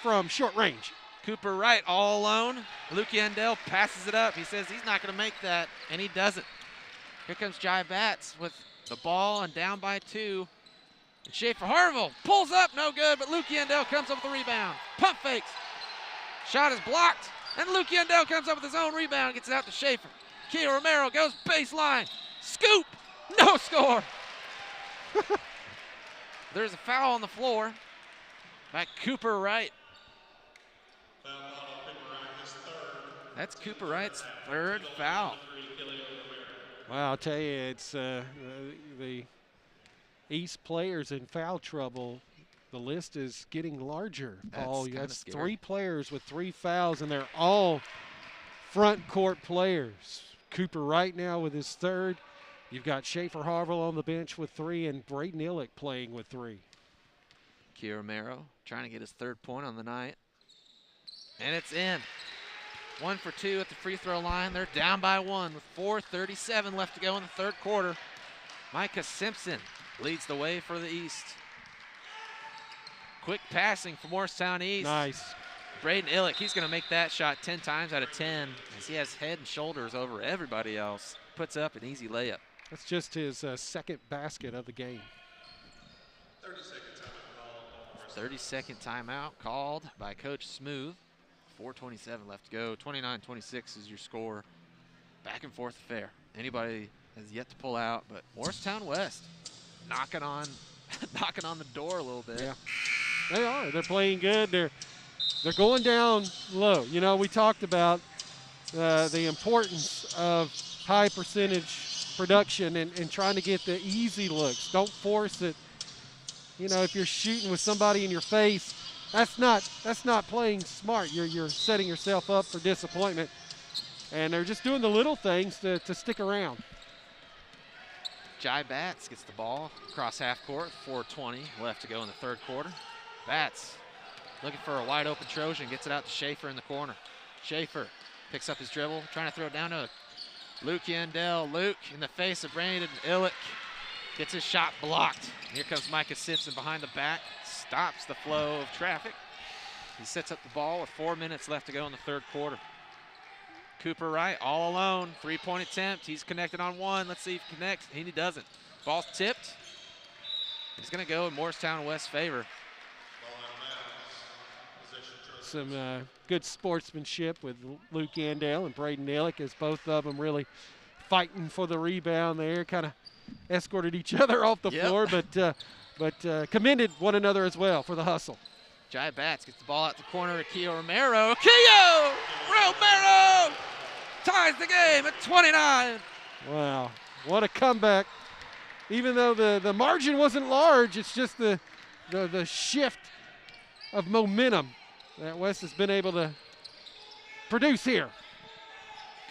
from short range. Cooper Wright all alone. Luke Yandel passes it up. He says he's not going to make that, and he doesn't. Here comes Jai Batts with the ball and down by 2. And Schaefer Harville pulls up, no good, but Luke Yandel comes up with the rebound. Pump fakes. Shot is blocked, and Luke Yandel comes up with his own rebound, gets it out to Schaefer. Kia Romero goes baseline. Scoop, no score. There's a foul on the floor by Cooper Wright. That's Cooper Wright's third foul. Well, I'll tell you, it's the East players in foul trouble. The list is getting larger, Paul. That's 3 players with 3 fouls, and they're all front court players. Cooper Wright now with his third. You've got Schaefer Harville on the bench with 3, and Braden Illick playing with 3. Kia Romero trying to get his 3rd point on the night. And it's in. 1 for 2 at the free throw line. They're down by 1 with 4:37 left to go in the third quarter. Micah Simpson leads the way for the East. Quick passing for Morristown East. Nice. Braden Illick, he's going to make that shot 10 times out of 10 as he has head and shoulders over everybody else. Puts up an easy layup. That's just his second basket of the game. 30-second timeout called by Coach Smooth. 4:27 left to go. 29-26 is your score. Back and forth affair. Anybody has yet to pull out, but Morristown West knocking on the door a little bit. Yeah, they are. They're playing good. They're going down low. You know, we talked about the importance of high percentage production and trying to get the easy looks. Don't force it. You know, if you're shooting with somebody in your face, that's not playing smart. You're setting yourself up for disappointment. And they're just doing the little things to stick around. Jai Batts gets the ball across half court. 4:20 left to go in the third quarter. Batts looking for a wide open Trojan, gets it out to Schaefer in the corner. Schaefer picks up his dribble, trying to throw it down to Luke Yandell. Luke in the face of Brandon Illick. Gets his shot blocked. Here comes Micah Simpson behind the back. Stops the flow of traffic. He sets up the ball with 4 minutes left to go in the third quarter. Cooper Wright all alone. 3-point attempt. He's connected on one. Let's see if he connects. He doesn't. Ball's tipped. It's going to go in Morristown West's favor. Some good sportsmanship with Luke Yandell and Braden Illick, as both of them really fighting for the rebound there, kind of escorted each other off the floor, but commended one another as well for the hustle. Jai Batts gets the ball out the corner to Keo Romero. Keo Romero ties the game at 29. Wow, what a comeback. Even though the margin wasn't large, it's just the shift of momentum that West has been able to produce here.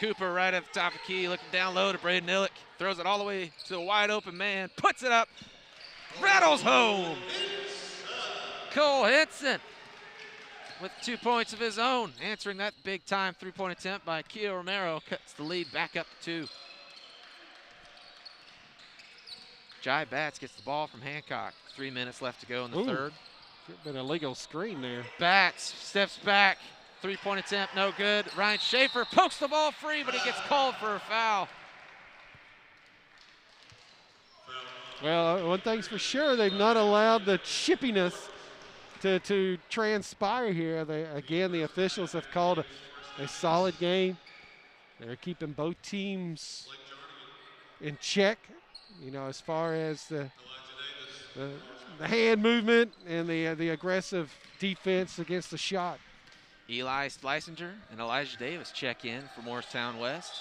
Cooper right at the top of the key, looking down low to Braden Illick. Throws it all the way to a wide open man. Puts it up. Rattles home. Cole Henson with 2 points of his own. Answering that big time 3-point attempt by Keo Romero. Cuts the lead back up to 2. Jai Batts gets the ball from Hancock. 3 minutes left to go in the third. Been a legal screen there. Batts steps back. 3-point attempt, no good. Ryan Schaefer pokes the ball free, but he gets called for a foul. Well, one thing's for sure, they've not allowed the chippiness to transpire here. Again, the officials have called a solid game. They're keeping both teams in check, you know, as far as the hand movement and the aggressive defense against the shot. Eli Spleisinger and Elijah Davis check in for Morristown West.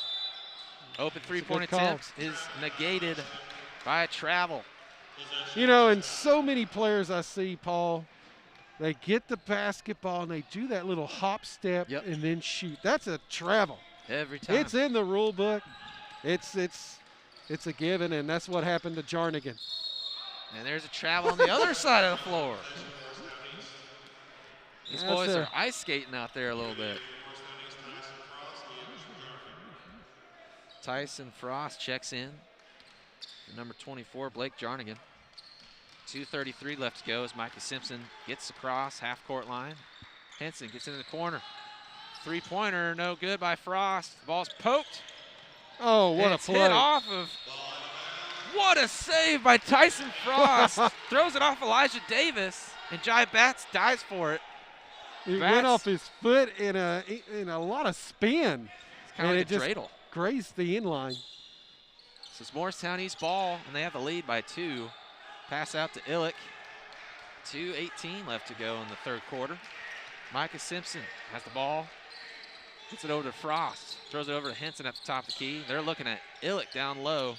Open 3-point attempt is negated by a travel. You know, and so many players I see, Paul, they get the basketball and they do that little hop step and then shoot. That's a travel. Every time. It's in the rule book. It's a given, and that's what happened to Jarnigan. And there's a travel on the other side of the floor. These boys are ice skating out there a little bit. Tyson Frost checks in. Number 24, Blake Jarnigan. 2:33 left to go as Micah Simpson gets across half-court line. Henson gets into the corner. 3-pointer, no good by Frost. The ball's poked. Oh, what a play. Hit off of. What a save by Tyson Frost. Throws it off Elijah Davis, and Jai Batts dives for it. It went off his foot in a lot of spin. It's kind of like a dreidel. Grazed the inline. So it's Morristown East ball, and they have the lead by 2. Pass out to Illick. 2:18 left to go in the third quarter. Micah Simpson has the ball. Gets it over to Frost. Throws it over to Henson at the top of the key. They're looking at Illick down low.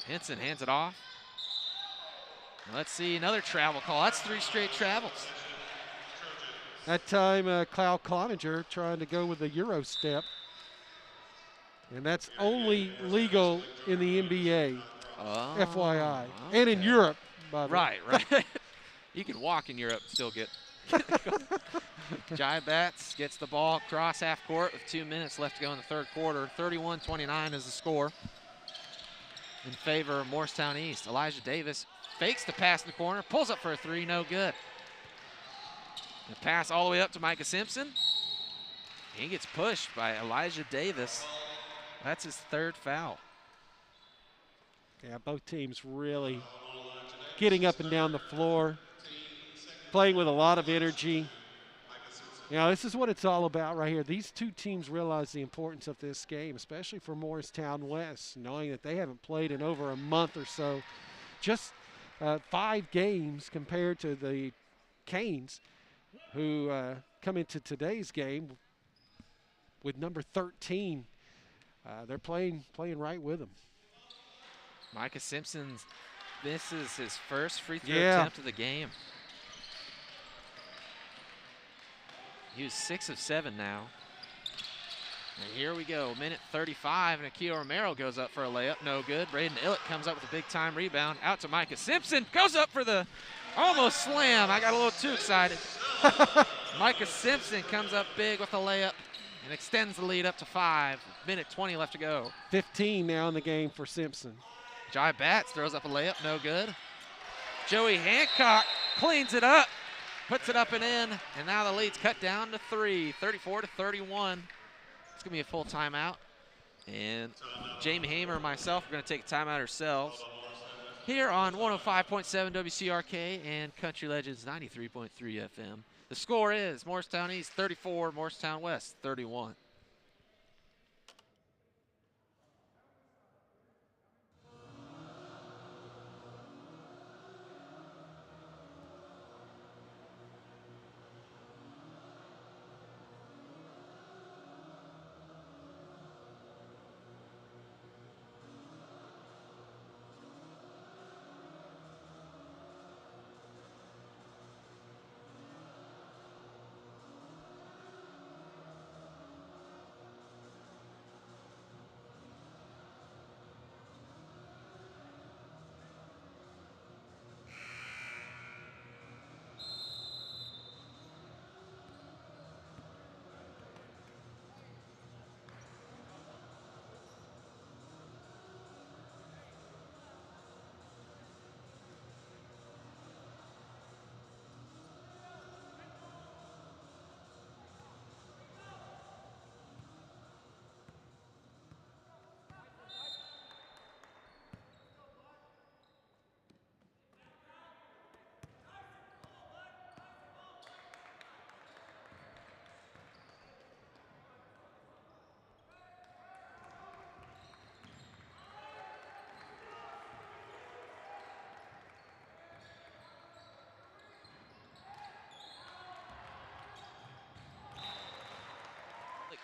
Henson hands it off. And let's see another travel call. That's 3 straight travels. That time, Kyle Cloninger trying to go with the Euro step. And that's only legal in the NBA, FYI. Okay. And in Europe, by the way. Right. You can walk in Europe and still get Jai Bats gets the ball across half court with 2 minutes left to go in the third quarter. 31-29 is the score in favor of Morristown East. Elijah Davis fakes the pass in the corner, pulls up for a three, no good. The pass all the way up to Micah Simpson. He gets pushed by Elijah Davis. That's his third foul. Yeah, both teams really getting up and down the floor, playing with a lot of energy. You know, this is what it's all about right here. These two teams realize the importance of this game, especially for Morristown West, knowing that they haven't played in over a month or so. Just 5 games compared to the Canes, who come into today's game with number 13. They're playing right with them. Micah Simpson misses his first free throw attempt of the game. He was 6 of 7 now. And here we go, minute 35, and Akio Romero goes up for a layup, no good. Braden Illick comes up with a big time rebound, out to Micah Simpson, goes up for the almost slam. I got a little too excited. Micah Simpson comes up big with a layup and extends the lead up to 5. Minute 20 left to go. 15 now in the game for Simpson. Jai Bats throws up a layup, no good. Joey Hancock cleans it up, puts it up and in, and now the lead's cut down to 3, 34-31. It's gonna be a full timeout. And Jamie Hamer and myself are gonna take a timeout ourselves here on 105.7 WCRK and Country Legends 93.3 FM. The score is Morristown East 34, Morristown West 31.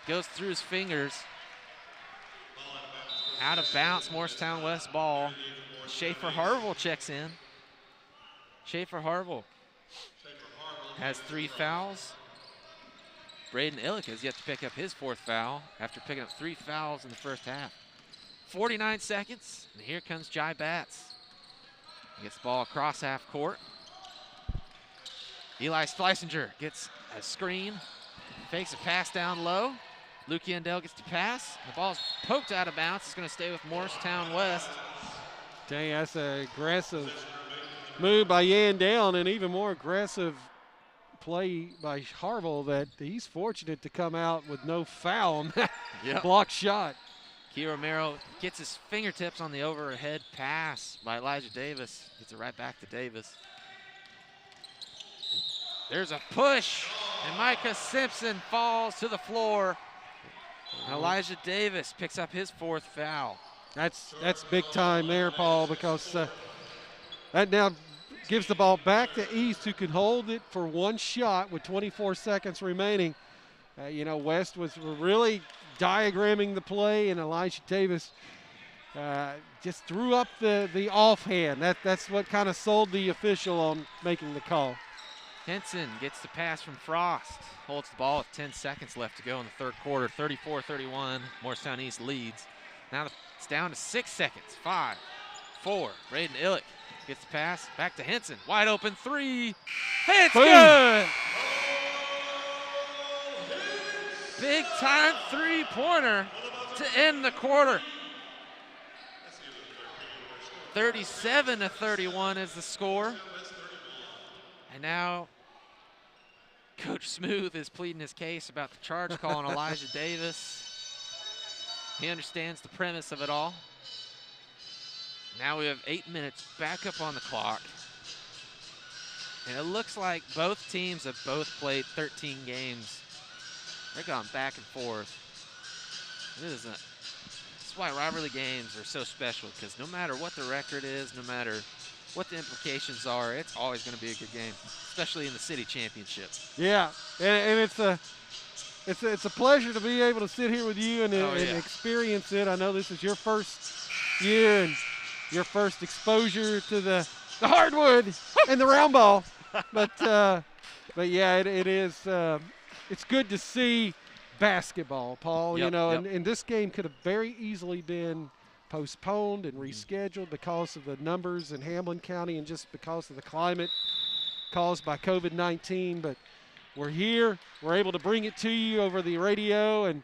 Goes through his fingers. Out of bounds, Morristown West ball. Schaefer Harville checks in. Schaefer Harville has 3 fouls. Braden Illick has yet to pick up his 4th foul after picking up 3 fouls in the first half. 49 seconds, and here comes Jai Bats. He gets the ball across half court. Eli Fleisinger gets a screen, fakes a pass down low. Luke Yandel gets to pass. The ball's poked out of bounds. It's going to stay with Morristown West. Dang, that's an aggressive move by Yandel, and an even more aggressive play by Harville that he's fortunate to come out with no foul on that block shot. Key Romero gets his fingertips on the overhead pass by Elijah Davis. Gets it right back to Davis. There's a push, and Micah Simpson falls to the floor. And Elijah Davis picks up his 4th foul. That's big time there, Paul, because that now gives the ball back to East, who can hold it for 1 shot with 24 seconds remaining. You know, West was really diagramming the play, and Elijah Davis just threw up the offhand. That's what kind of sold the official on making the call. Henson gets the pass from Frost. Holds the ball with 10 seconds left to go in the third quarter. 34-31, Morristown East leads. Now it's down to 6 seconds. 5, 4, Braden Illick gets the pass, back to Henson. Wide open three. It's Boom. good! Big time three-pointer to end the quarter. 37-31 is the score. And now Coach Smooth is pleading his case about the charge call on Elijah Davis. He understands the premise of it all. Now we have 8 minutes back up on the clock. And it looks like both teams have both played 13 games. They're going back and forth. That's why rivalry games are so special, because no matter what the record is, no matter what the implications are, it's always going to be a good game, especially in the city championship. Yeah, and it's a pleasure to be able to sit here with you and experience it. I know this is your first year and your first exposure to the hardwood and the round ball, but yeah, it is. It's good to see basketball, Paul. Yep, you know, yep. and this game could have very easily been postponed and rescheduled because of the numbers in Hamlin County and just because of the climate caused by COVID-19. But we're here. We're able to bring it to you over the radio and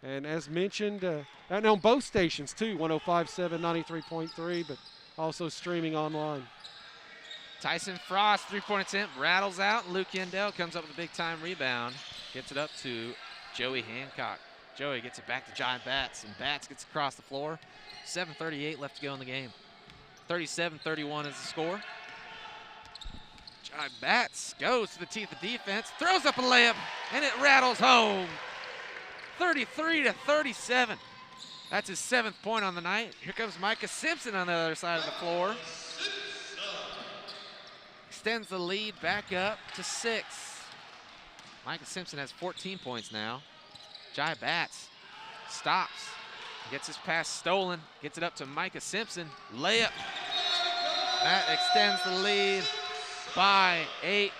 as mentioned, and on both stations too, 105.7, 93.3, but also streaming online. Tyson Frost, three-point attempt, rattles out. Luke Yandell comes up with a big-time rebound. Gets it up to Joey Hancock. Joey gets it back to Jai Batts, and Batts gets across the floor. 7:38 left to go in the game. 37-31 is the score. Jai Batts goes to the teeth of defense, throws up a layup, and it rattles home. 33-37. That's his 7th point on the night. Here comes Micah Simpson on the other side of the floor. Extends the lead back up to 6. Micah Simpson has 14 points now. Jai Batts stops, gets his pass stolen, gets it up to Micah Simpson. Layup. That extends the lead by 8.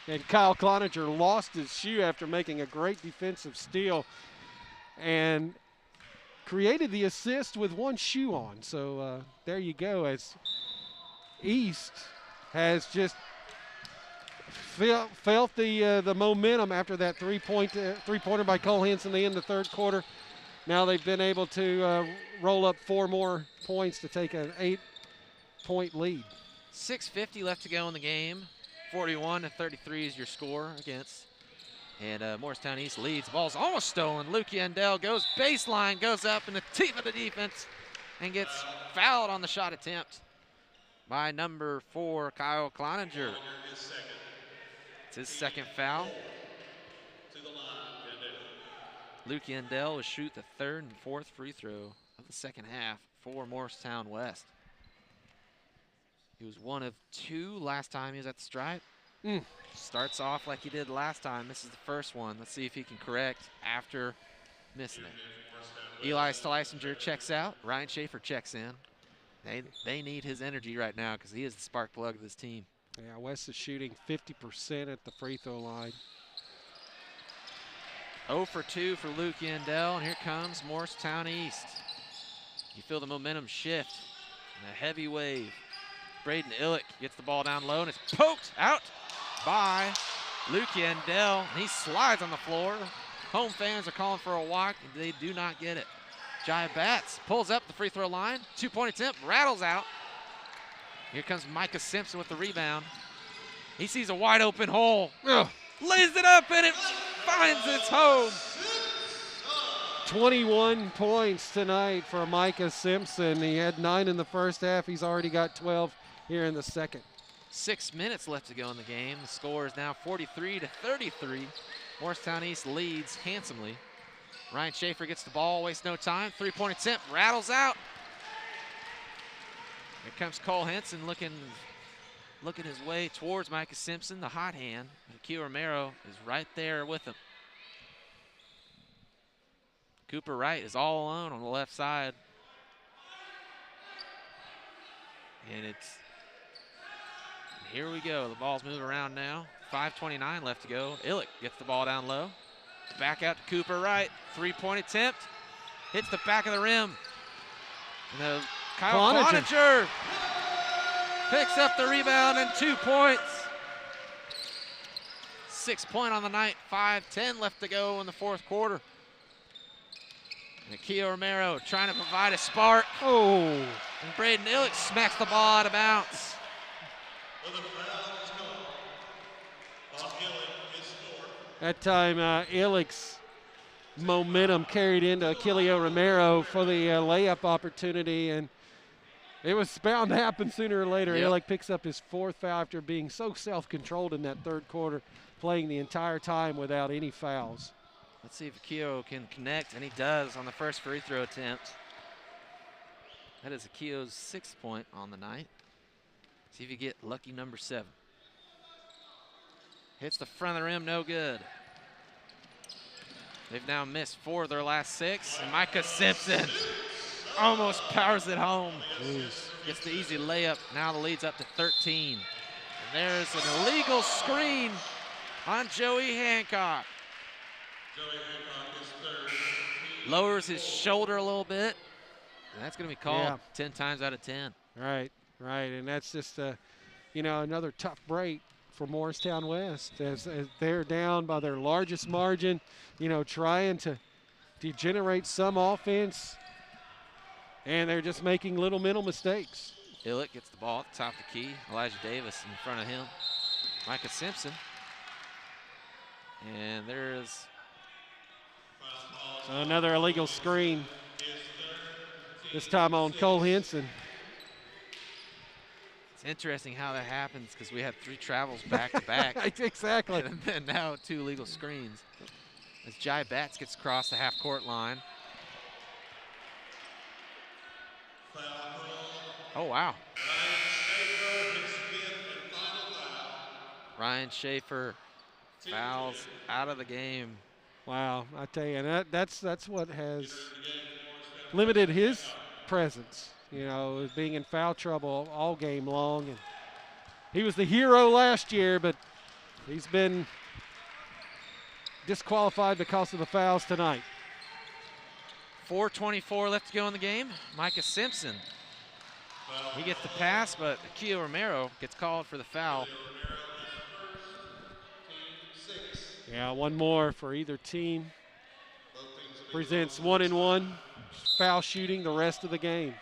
And Kyle Cloninger lost his shoe after making a great defensive steal and created the assist with one shoe on. So there you go, as East has just felt the momentum after that three-pointer by Cole Henson in the third quarter. Now they've been able to roll up 4 more points to take an 8-point lead. 6:50 left to go in the game. 41-33 is your score against. And Morristown East leads. The ball's almost stolen. Luke Yandell goes baseline, goes up in the teeth of the defense, and gets fouled on the shot attempt by number 4, Kyle Cloninger. It's his 2nd foul. Luke Yandell will shoot the 3rd and 4th free throw of the second half for Morristown West. He was 1 of 2 last time he was at the stripe. Starts off like he did last time. This is the first one. Let's see if he can correct after missing it. Eli Stleisinger checks out. Ryan Schaefer checks in. They need his energy right now because he is the spark plug of this team. Yeah, West is shooting 50% at the free throw line. 0 for 2 for Luke Yandell, and here comes Morristown East. You feel the momentum shift and a heavy wave. Braden Illick gets the ball down low, and it's poked out by Luke Yandell. He slides on the floor. Home fans are calling for a walk, and they do not get it. Jai Batts pulls up the free throw line. 2-point attempt, rattles out. Here comes Micah Simpson with the rebound. He sees a wide open hole. Lays it up, and it finds its home. 21 points tonight for Micah Simpson. He had 9 in the first half. He's already got 12 here in the second. 6 minutes left to go in the game. The score is now 43-33. Morristown East leads handsomely. Ryan Schaefer gets the ball, wastes no time. 3-point attempt, rattles out. Here comes Cole Henson looking his way towards Micah Simpson, the hot hand. Akio Romero is right there with him. Cooper Wright is all alone on the left side. And here we go. The ball's moving around now. 5:29 left to go. Illick gets the ball down low. Back out to Cooper Wright. 3-point attempt. Hits the back of the rim. And the Kyle Cloninger picks up the rebound and 2 points. 6 point on the night, 5:10 left to go in the fourth quarter. And Akio Romero trying to provide a spark. Oh. And Braden Illich smacks the ball out of bounds. That time, Illich's momentum carried into Akilio Romero for the layup opportunity, and it was bound to happen sooner or later. Yep. Illich picks up his fourth foul after being so self-controlled in that third quarter, playing the entire time without any fouls. Let's see if Akio can connect, and he does on the first free throw attempt. That is Akio's 6th point on the night. See if you get lucky number 7. Hits the front of the rim, no good. They've now missed 4 of their last 6. And Micah Simpson almost powers it home. Jeez. Gets the easy layup. Now the lead's up to 13. And there's an illegal screen on Joey Hancock. Lowers his shoulder a little bit. And that's going to be called 10 times out of 10. Right, and that's just, another tough break for Morristown West as they're down by their largest margin, trying to generate some offense, and they're just making little mental mistakes. Illich gets the ball at the top of the key. Elijah Davis in front of him. Micah Simpson. And there's so another illegal screen, this time on Cole Henson. It's interesting how that happens because we had 3 travels back to back. Exactly. And then now 2 illegal screens. As Jai Batts gets across the half-court line. Oh, wow. Ryan Schaefer fouls out of the game. Wow, I tell you, and that's what has limited his presence. Being in foul trouble all game long. And he was the hero last year, but he's been disqualified because of the fouls tonight. 4:24 left to go in the game. Micah Simpson, he gets the pass, but Akio Romero gets called for the foul. Yeah, one more for either team. Presents 1-and-1. Foul shooting the rest of the game.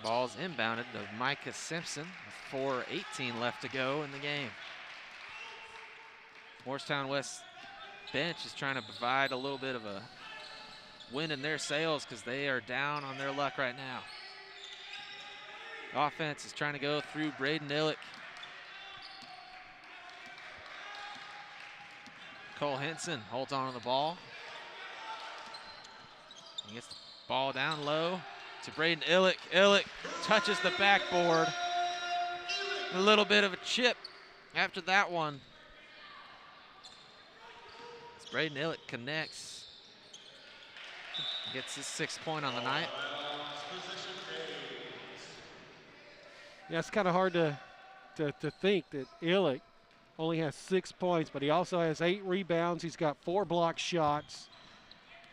Ball's inbounded to Micah Simpson with 4:18 left to go in the game. Morristown West bench is trying to provide a little bit of a wind in their sails because they are down on their luck right now. Offense is trying to go through Braden Illich. Cole Henson holds on to the ball. He gets the ball down low to Braden Illich. Illich touches the backboard. A little bit of a chip after that one. As Braden Illich connects. Gets his 6th point on the night. Yeah, it's kind of hard to think that Illich only has 6 points, but he also has 8 rebounds. He's got 4 block shots.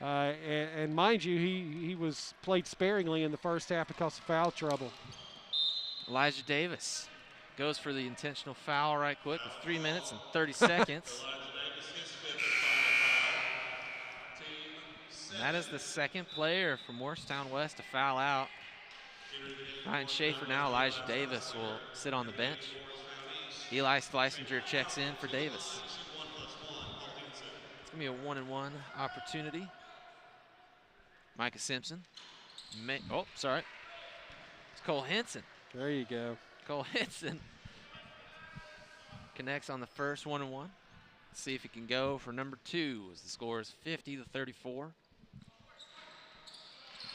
And mind you, he was played sparingly in the first half because of foul trouble. Elijah Davis goes for the intentional foul right quick with 3 minutes and 30 seconds. And that is the 2nd player for Morristown West to foul out. Ryan Schaefer now, Elijah Davis will sit on the bench. Eli Schleisinger checks in for Davis. It's gonna be a 1-and-1 opportunity. Micah Simpson. Oh, sorry. It's Cole Henson. There you go. Cole Henson connects on the first 1-and-1. Let's see if he can go for number 2 as the score is 50-34.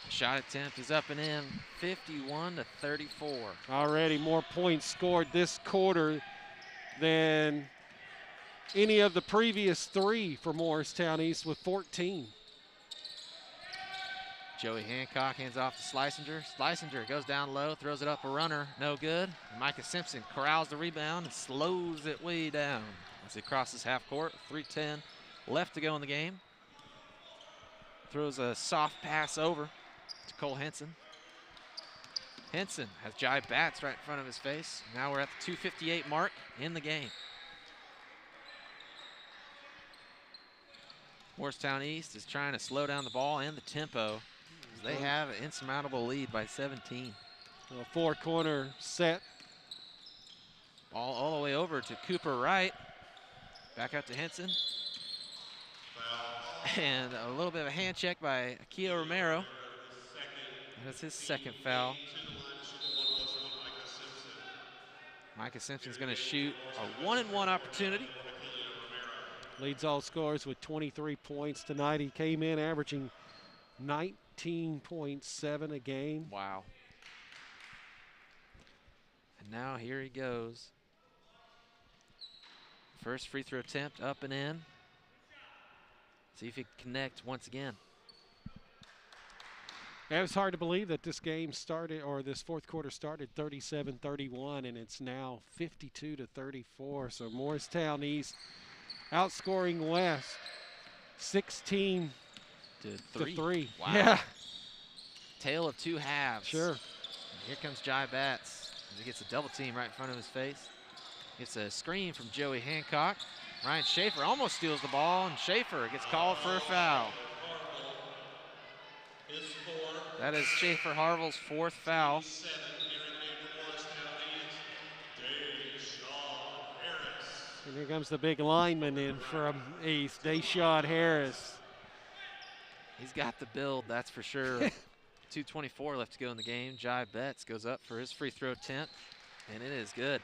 Shot attempt is up and in, 51-34. Already more points scored this quarter than any of the previous 3 for Morristown East with 14. Joey Hancock hands off to Schleisinger. Schleisinger goes down low, throws it up a runner, no good. And Micah Simpson corrals the rebound and slows it way down as he crosses half court. 3:10 left to go in the game. Throws a soft pass over to Cole Henson. Henson has Jai Batts right in front of his face. Now we're at the 2:58 mark in the game. Morristown East is trying to slow down the ball and the tempo, as they have an insurmountable lead by 17. A four-corner set. Ball all the way over to Cooper Wright. Back out to Henson. And a little bit of a hand check by Akio Romero. That's his second foul. Micah Simpson's going to shoot a 1-and-1 opportunity. Leads all scorers with 23 points tonight. He came in averaging 19.7 a game. Wow. And now here he goes. First free throw attempt, up and in. See if he can connect once again. It was hard to believe that this game started, or this fourth quarter started 37-31, and it's now 52-34. So Morristown East outscoring West 16 to 3. Wow. Yeah. Tale of two halves. Sure. And here comes Jai Batts. He gets a double team right in front of his face. Gets a screen from Joey Hancock. Ryan Schaefer almost steals the ball, and Schaefer gets called for a foul. That is Schaefer Harville's fourth foul. And here comes the big lineman in from East, Deshaun Harris. He's got the build, that's for sure. 2:24 left to go in the game. Jai Batts goes up for his free throw attempt, and it is good.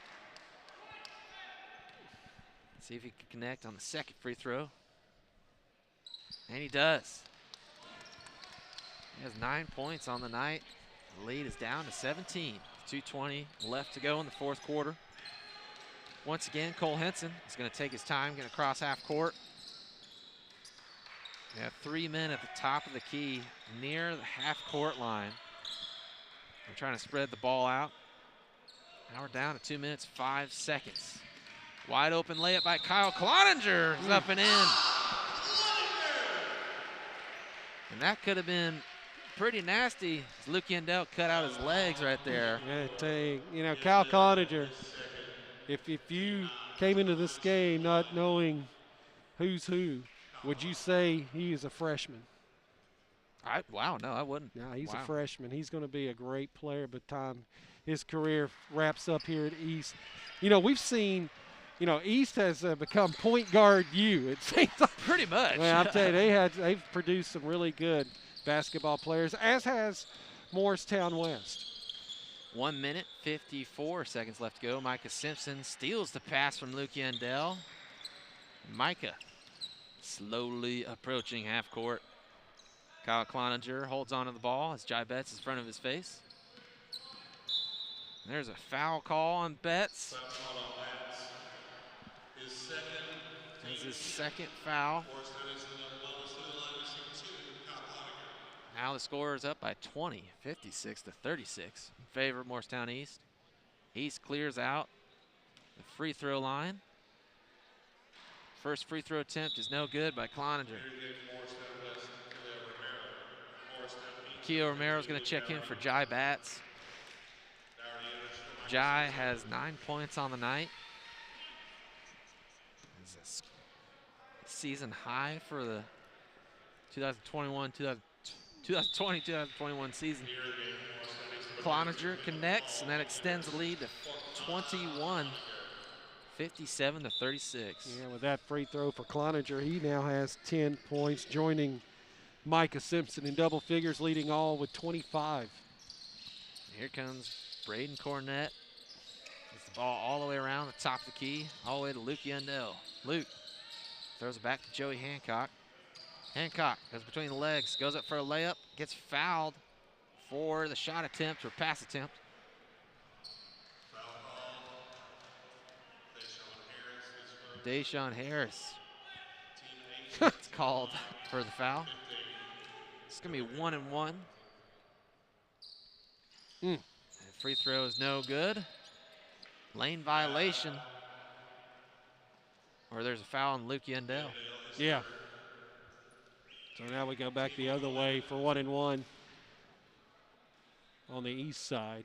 See if he can connect on the second free throw. And he does. He has 9 points on the night. The lead is down to 17. 2:20 left to go in the fourth quarter. Once again, Cole Henson is going to take his time, going to cross half court. We have 3 men at the top of the key near the half court line. We're trying to spread the ball out. Now we're down to 2 minutes, 5 seconds. Wide open layup by Kyle Cloninger is up and in. And that could have been pretty nasty. Luke Yandel cut out his legs right there. Yeah, tell you, Kyle Cloninger, if you came into this game not knowing who's who, would you say he is a freshman? Wow, no, I wouldn't. No, he's Wow. a freshman. He's going to be a great player by the time his career wraps up here at East. We've seen, East has become point guard U. It seems like. Pretty much. Well, I'm telling you, they've produced some really good basketball players, as has Morristown West. 1 minute, 54 seconds left to go. Micah Simpson steals the pass from Luke Yandel. Micah slowly approaching half court. Kyle Cloninger holds onto the ball as Jai Batts is in front of his face. There's a foul call on Betts. That's his second foul. Now the score is up by 20, 56-36 in favor of Morristown East. East clears out the free throw line. First free throw attempt is no good by Cloninger. Keo Romero is going to check in for Jai Batts. Jai has 9 points on the night. It's a season high for the 2020-2021 season. Cloninger connects, and that extends the lead to 21, 57-36. Yeah, with that free throw for Cloninger, he now has 10 points, joining Micah Simpson in double figures, leading all with 25. Here comes Braden Cornett. Gets the ball all the way around the top of the key, all the way to Luke Yandel. Luke throws it back to Joey Hancock. Hancock goes between the legs, goes up for a layup, gets fouled for the shot attempt or pass attempt. Deshaun Harris. It's called for the foul. It's going to be 1-and-1. And free throw is no good. Lane violation. Or there's a foul on Luke Yandel. Yeah. So now we go back the other way for 1-and-1 on the east side.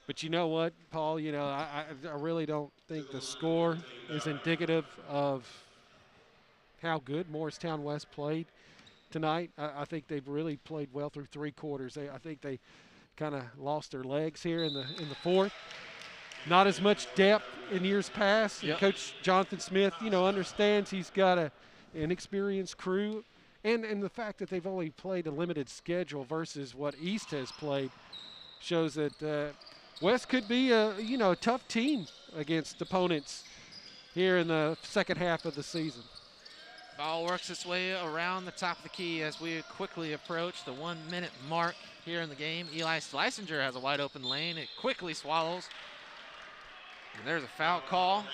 But you know what, Paul? You know, I really don't think the score is indicative of how good Morristown West played tonight. I think they've really played well through 3 quarters. I think they kind of lost their legs here in the fourth. Not as much depth in years past. Yep. Coach Jonathan Smith, you know, understands he's got an inexperienced crew, and the fact that they've only played a limited schedule versus what East has played shows that West could be a tough team against opponents here in the second half of the season. Ball works its way around the top of the key as we quickly approach the 1-minute mark here in the game. Eli Schleisinger has a wide open lane. It quickly swallows. And there's a foul call.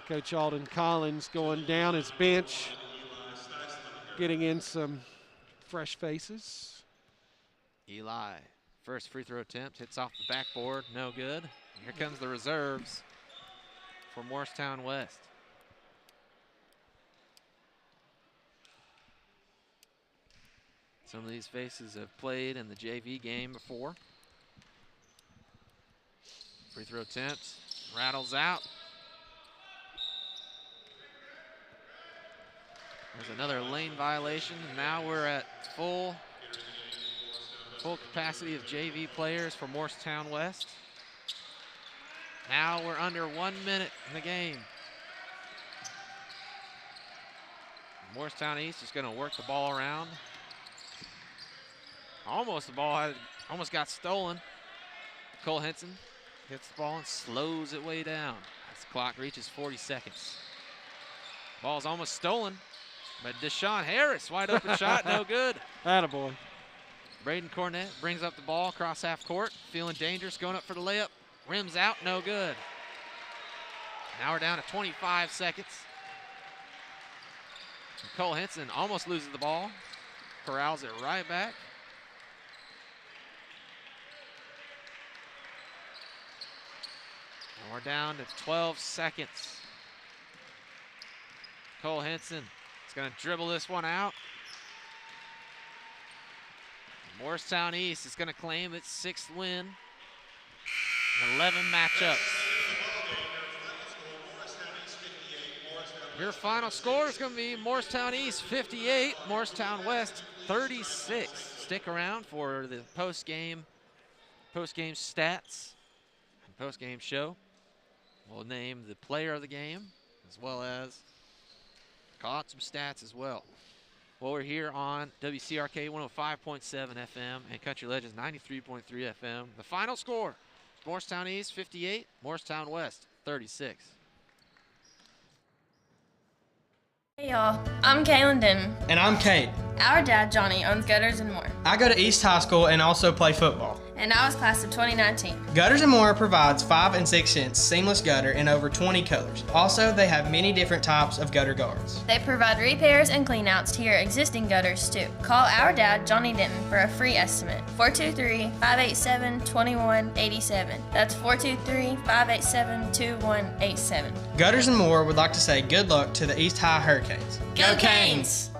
Coach Alden Collins going down his bench, getting in some fresh faces. Eli, first free throw attempt, hits off the backboard, no good. Here comes the reserves for Morristown West. Some of these faces have played in the JV game before. Free throw attempt, rattles out. There's another lane violation, and now we're at full capacity of JV players for Morristown West. Now we're under 1 minute in the game. Morristown East is going to work the ball around. The ball almost got stolen. Cole Henson gets the ball and slows it way down as the clock reaches 40 seconds. Ball's almost stolen, but Deshaun Harris, wide open shot, no good. Attaboy. Braden Cornett brings up the ball across half court, feeling dangerous, going up for the layup. Rims out, no good. Now we're down to 25 seconds. And Cole Henson almost loses the ball, corrals it right back. And we're down to 12 seconds. Cole Henson is going to dribble this one out. Morristown East is going to claim its 6th win in 11 matchups. Your final score is going to be Morristown East 58, Morristown West 36. Stick around for the post-game stats and post-game show. We'll name the player of the game as well as call out some stats as well. Well, we're here on WCRK 105.7 FM and Country Legends 93.3 FM. The final score, Morristown East 58, Morristown West 36. Hey y'all, I'm Kaylin Denton. And I'm Kate. Our dad, Johnny, owns Gutters and More. I go to East High School and also play football. And I was class of 2019. Gutters and More provides 5 and 6 inch seamless gutter in over 20 colors. Also, they have many different types of gutter guards. They provide repairs and cleanouts to your existing gutters too. Call our dad, Johnny Denton, for a free estimate. 423-587-2187. That's 423-587-2187. Gutters and More would like to say good luck to the East High Hurricanes. Go Canes!